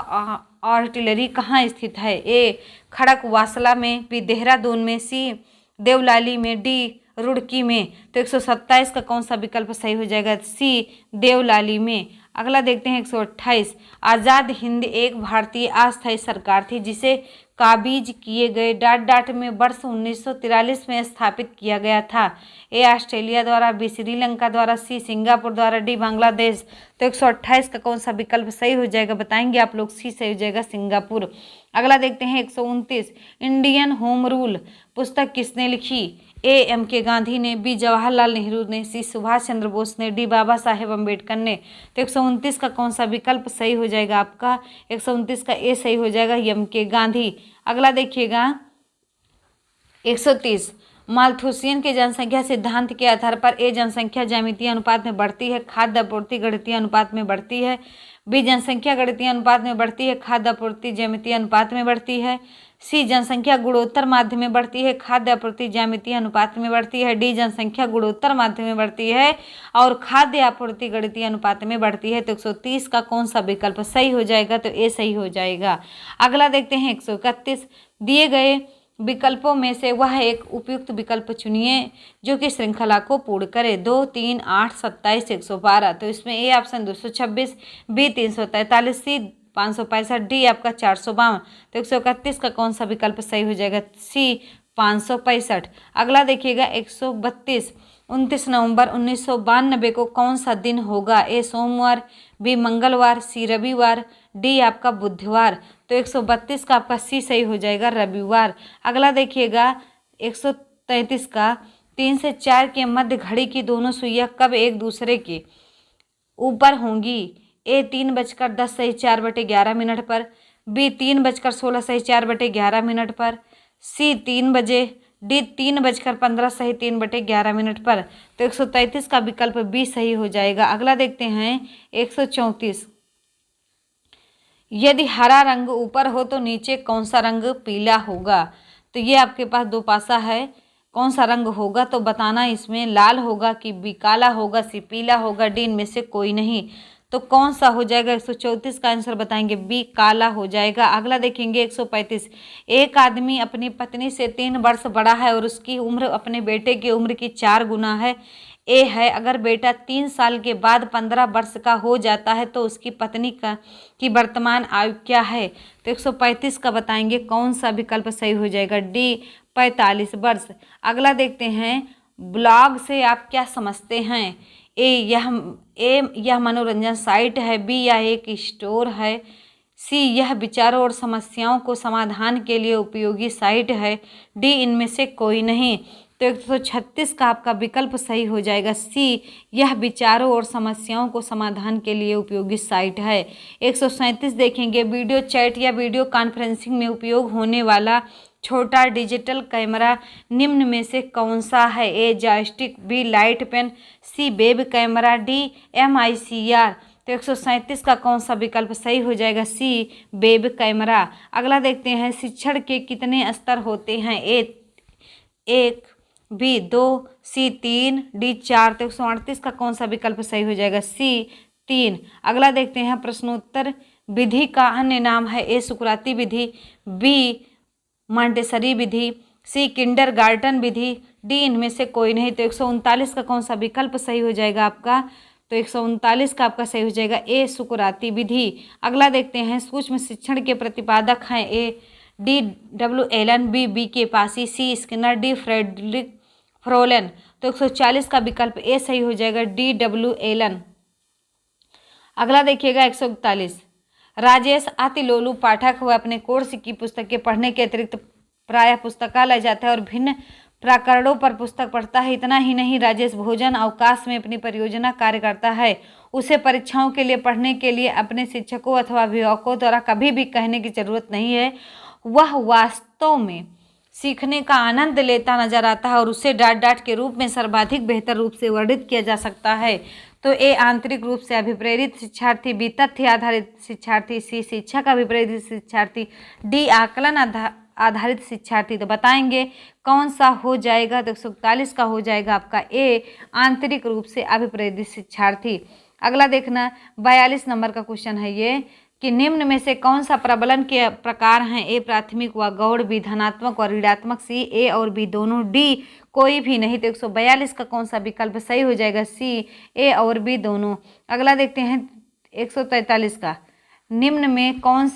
आर्टिलरी कहाँ स्थित है? ए खड़कवासला में, बी देहरादून में, सी देवलाली में, डी रुड़की में। तो 127 का कौन सा विकल्प सही हो जाएगा? सी देवलाली में। अगला देखते हैं 128, आज़ाद हिंद एक भारतीय अस्थायी सरकार थी जिसे काबीज किए गए डाट में वर्ष 1943 में स्थापित किया गया था। ए ऑस्ट्रेलिया द्वारा, बी श्रीलंका द्वारा, सी सिंगापुर द्वारा, डी बांग्लादेश। तो 128 का कौन सा विकल्प सही हो जाएगा बताएंगे आप लोग? सी सही हो जाएगा, सिंगापुर। अगला देखते हैं 129, इंडियन होम रूल पुस्तक किसने लिखी? ए एम के गांधी ने, बी जवाहरलाल नेहरू ने, सी सुभाष चंद्र बोस ने, डी बाबा साहेब अम्बेडकर ने। तो 129 का कौन सा विकल्प सही हो जाएगा आपका? 129 का ए सही हो जाएगा, एम के गांधी। अगला देखिएगा 130, माल्थुसियन के जनसंख्या सिद्धांत के आधार पर ए जनसंख्या ज्यामितीय अनुपात में बढ़ती है, खाद्य आपूर्ति गणितीय अनुपात में बढ़ती है, बी जनसंख्या गणितीय अनुपात में बढ़ती है, खाद्य आपूर्ति ज्यामितीय अनुपात में बढ़ती है, सी जनसंख्या गुणोत्तर माध्य में बढ़ती है, खाद्य आपूर्ति ज्यामितीय अनुपात में बढ़ती है, डी जनसंख्या गुणोत्तर माध्य में बढ़ती है और खाद्य आपूर्ति गणितीय अनुपात में बढ़ती है। तो 130 का कौन सा विकल्प सही हो जाएगा? तो ए सही हो जाएगा। अगला देखते हैं 131, दिए गए विकल्पों में से वह एक उपयुक्त विकल्प चुनिए जो कि श्रृंखला को पूर्ण करे। 2, 3, 8, 27, 112। तो इसमें A option 226, B 343, C 565, D आपका 452। तो 131 का कौन सा विकल्प सही हो जाएगा? सी 565। अगला देखिएगा 132, 29 नवंबर 1992 को कौन सा दिन होगा? ए सोमवार, बी मंगलवार, सी रविवार, डी आपका बुधवार। तो 132 का आपका सी सही हो जाएगा, रविवार। अगला देखिएगा 133 का, 3 से 4 के मध्य घड़ी की दोनों सुइयां कब एक दूसरे के ऊपर होंगी? ए 3:10 पर, बी 3:16 पर, सी 3 बजे, डी 3:15 पर। तो 133 का विकल्प बी सही हो जाएगा। अगला देखते हैं 134, यदि हरा रंग ऊपर हो तो नीचे कौन सा रंग पीला होगा? तो ये आपके पास दो पासा है, कौन सा रंग होगा तो बताना, इसमें लाल होगा कि बी काला होगा, सी पीला होगा, डी इनमें से कोई नहीं। तो कौन सा हो जाएगा? 134 का आंसर बताएंगे, बी काला हो जाएगा। अगला देखेंगे 135, एक आदमी अपनी पत्नी से 3 वर्ष बड़ा है और उसकी उम्र अपने बेटे की उम्र की 4 गुना है। ए है, अगर बेटा 3 साल के बाद 15 वर्ष का हो जाता है तो उसकी पत्नी की वर्तमान आयु क्या है? तो 135 का बताएंगे, कौन सा विकल्प सही हो जाएगा? डी 45 वर्ष। अगला देखते हैं, ब्लॉग से आप क्या समझते हैं? ए यह मनोरंजन साइट है, बी यह एक स्टोर है, सी यह विचारों और समस्याओं को समाधान के लिए उपयोगी साइट है, डी इनमें से कोई नहीं। तो 136 का आपका विकल्प सही हो जाएगा सी। यह विचारों और समस्याओं को समाधान के लिए उपयोगी साइट है। 137 देखेंगे, वीडियो चैट या वीडियो कॉन्फ्रेंसिंग में उपयोग होने वाला छोटा डिजिटल कैमरा निम्न में से कौन सा है? A joystick, B light pen, C web camera, D MICR। तो 137 का कौन सा विकल्प सही हो जाएगा? सी वेब कैमरा। अगला देखते हैं, शिक्षण के कितने स्तर होते हैं? ए 1, बी 2, सी 3, डी 4। तो 138 का कौन सा विकल्प सही हो जाएगा? सी 3। अगला देखते हैं, प्रश्नोत्तर विधि का अन्य नाम है? ए सुकराती विधि, बी मॉन्टेसरी विधि, सी किंडरगार्टन विधि, डी इनमें से कोई नहीं। तो 139 का कौन सा विकल्प सही हो जाएगा आपका? तो 139 का आपका सही हो जाएगा ए सुकराती विधि। अगला देखते हैं, सूक्ष्म शिक्षण के प्रतिपादक हैं? ए DW एलन, बी के पासी, सी स्किनर, डी फ्रेडरिक फ्रोलन। तो 140 का विकल्प ए सही हो जाएगा DW एलन। अगला देखिएगा 141, राजेश अतिलोलु पाठक वह अपने कोर्स की पुस्तकें पढ़ने के अतिरिक्त प्रायः पुस्तकालय जाता है और भिन्न प्रकरणों पर पुस्तक पढ़ता है। इतना ही नहीं, राजेश भोजन अवकाश में अपनी परियोजना कार्य करता है। उसे परीक्षाओं के लिए पढ़ने के लिए अपने शिक्षकों अथवा अभिभावकों द्वारा कभी भी कहने की जरूरत नहीं है। वह वास्तव में सीखने का आनंद लेता नजर आता है और उसे डांट के रूप में सर्वाधिक बेहतर रूप से वर्णित किया जा सकता है। तो ए आंतरिक रूप से अभिप्रेरित शिक्षार्थी, बी तथ्य आधारित शिक्षार्थी, सी शिक्षक अभिप्रेरित शिक्षार्थी, डी आकलन आधारित शिक्षार्थी। तो बताएंगे कौन सा हो जाएगा? तो 141 का हो जाएगा आपका ए आंतरिक रूप से अभिप्रेरित शिक्षार्थी। अगला देखना 42 नंबर का क्वेश्चन है ये कि निम्न में से कौन सा प्रबलन के प्रकार हैं? ए प्राथमिक व गौड़, बी धनात्मक और ऋणात्मक, सी ए और बी दोनों, डी कोई भी नहीं। तो 142 का कौन सा विकल्प सही हो जाएगा? सी ए और बी दोनों। अगला देखते हैं 143 का, निम्न में कौन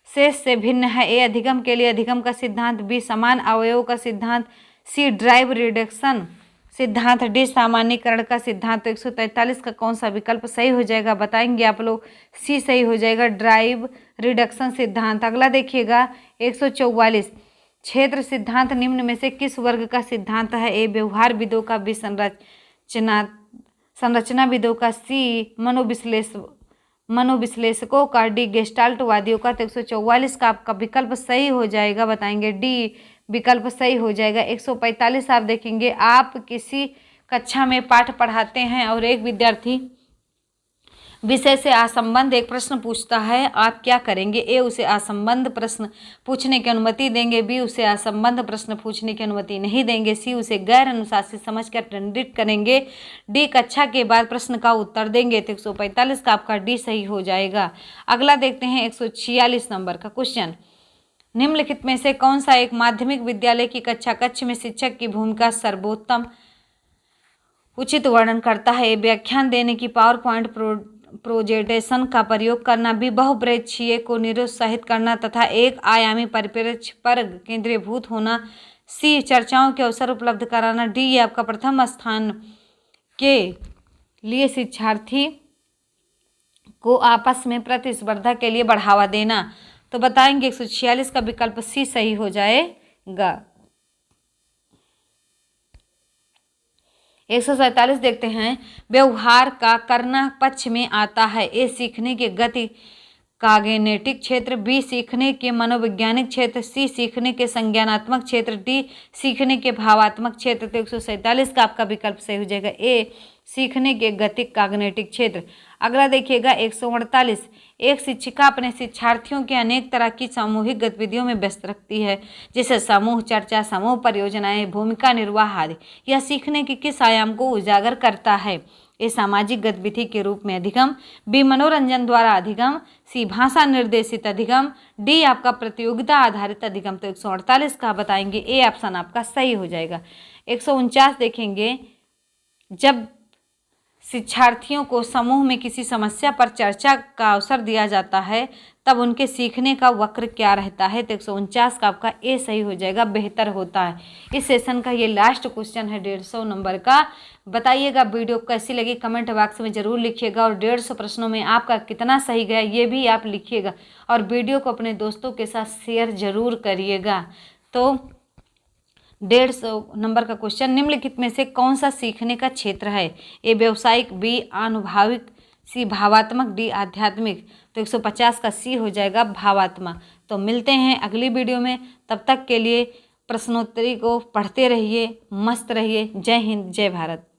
से भिन्न है? ए अधिगम के लिए अधिगम का सिद्धांत, बी समान अवयव का सिद्धांत, सी ड्राइव रिडक्शन सिद्धांत, डी सामान्यीकरण का सिद्धांत। तो 143 का कौन सा विकल्प सही हो जाएगा? बताएंगे आप लोग। सी सही हो जाएगा, ड्राइव रिडक्शन सिद्धांत। अगला देखिएगा 144, क्षेत्र सिद्धांत निम्न में से किस वर्ग का सिद्धांत है? ए व्यवहार विदों का, बी संरचना विदों का, सी मनोविश्लेषकों का, डी गेस्टाल्टवादियों का। तो 144 का आपका विकल्प सही हो जाएगा, बताएंगे डी विकल्प सही हो जाएगा। 145 आप देखेंगे, आप किसी कक्षा में पाठ पढ़ाते हैं और एक विद्यार्थी विषय से असंबद्ध एक प्रश्न पूछता है, आप क्या करेंगे? ए उसे असंबद्ध प्रश्न पूछने की अनुमति देंगे, बी उसे असंबद्ध प्रश्न पूछने की अनुमति नहीं देंगे, सी उसे गैर अनुशासित समझकर दंडित करेंगे, डी कक्षा के बाद प्रश्न का उत्तर देंगे। तो 145 का आपका डी सही हो जाएगा। अगला देखते हैं 146 नंबर का क्वेश्चन, निम्नलिखित में से कौन सा एक माध्यमिक विद्यालय की कक्ष में शिक्षक की भूमिका सर्वोत्तम उचित वर्णन करता है? व्याख्यान देने की, पावर पॉइंट प्रोजेंटेशन का प्रयोग करना, भी बहुप्रेक्षीय को निरुत्साहित करना तथा एक आयामी परिप्रेक्ष्य पर केंद्रीभूत होना, सी चर्चाओं के अवसर उपलब्ध कराना, डी ये आपका प्रथम स्थान के लिए शिक्षार्थी को आपस में प्रतिस्पर्धा के लिए बढ़ावा देना। तो बताएंगे 146 का विकल्प सी सही हो जाएगा। 147 देखते हैं, व्यवहार का करना पक्ष में आता है? ए सीखने के गति काग्निटिव क्षेत्र, बी सीखने के मनोवैज्ञानिक क्षेत्र, सी सीखने के संज्ञानात्मक क्षेत्र, डी सीखने के भावात्मक क्षेत्र। तो 147 का आपका विकल्प सही हो जाएगा ए सीखने के गतिक काग्निटिव क्षेत्र। अगला देखिएगा 148, एक शिक्षिका अपने शिक्षार्थियों के अनेक तरह की सामूहिक गतिविधियों में व्यस्त रखती है, जैसे समूह चर्चा, समूह परियोजनाएं, भूमिका निर्वाह आदि। यह सीखने के किस आयाम को उजागर करता है? ए सामाजिक गतिविधि के रूप में अधिगम, बी मनोरंजन द्वारा अधिगम, सी भाषा निर्देशित अधिगम, डी आपका प्रतियोगिता आधारित अधिगम। तो 148 का बताएंगे ए ऑप्शन आपका सही हो जाएगा। 149 देखेंगे, जब शिक्षार्थियों को समूह में किसी समस्या पर चर्चा का अवसर दिया जाता है तब उनके सीखने का वक्र क्या रहता है? तो 149 का आपका ए सही हो जाएगा, बेहतर होता है। इस सेशन का ये लास्ट क्वेश्चन है 150 नंबर का। बताइएगा वीडियो कैसी लगी, कमेंट बॉक्स में ज़रूर लिखिएगा और 150 प्रश्नों में आपका कितना सही गया ये भी आप लिखिएगा और वीडियो को अपने दोस्तों के साथ शेयर ज़रूर करिएगा। तो 150 नंबर का क्वेश्चन, निम्नलिखित में से कौन सा सीखने का क्षेत्र है? ए व्यवसायिक, बी अनुभविक, सी भावात्मक, डी आध्यात्मिक। तो 150 का सी हो जाएगा भावात्मक। तो मिलते हैं अगली वीडियो में, तब तक के लिए प्रश्नोत्तरी को पढ़ते रहिए, मस्त रहिए। जय हिंद, जय भारत।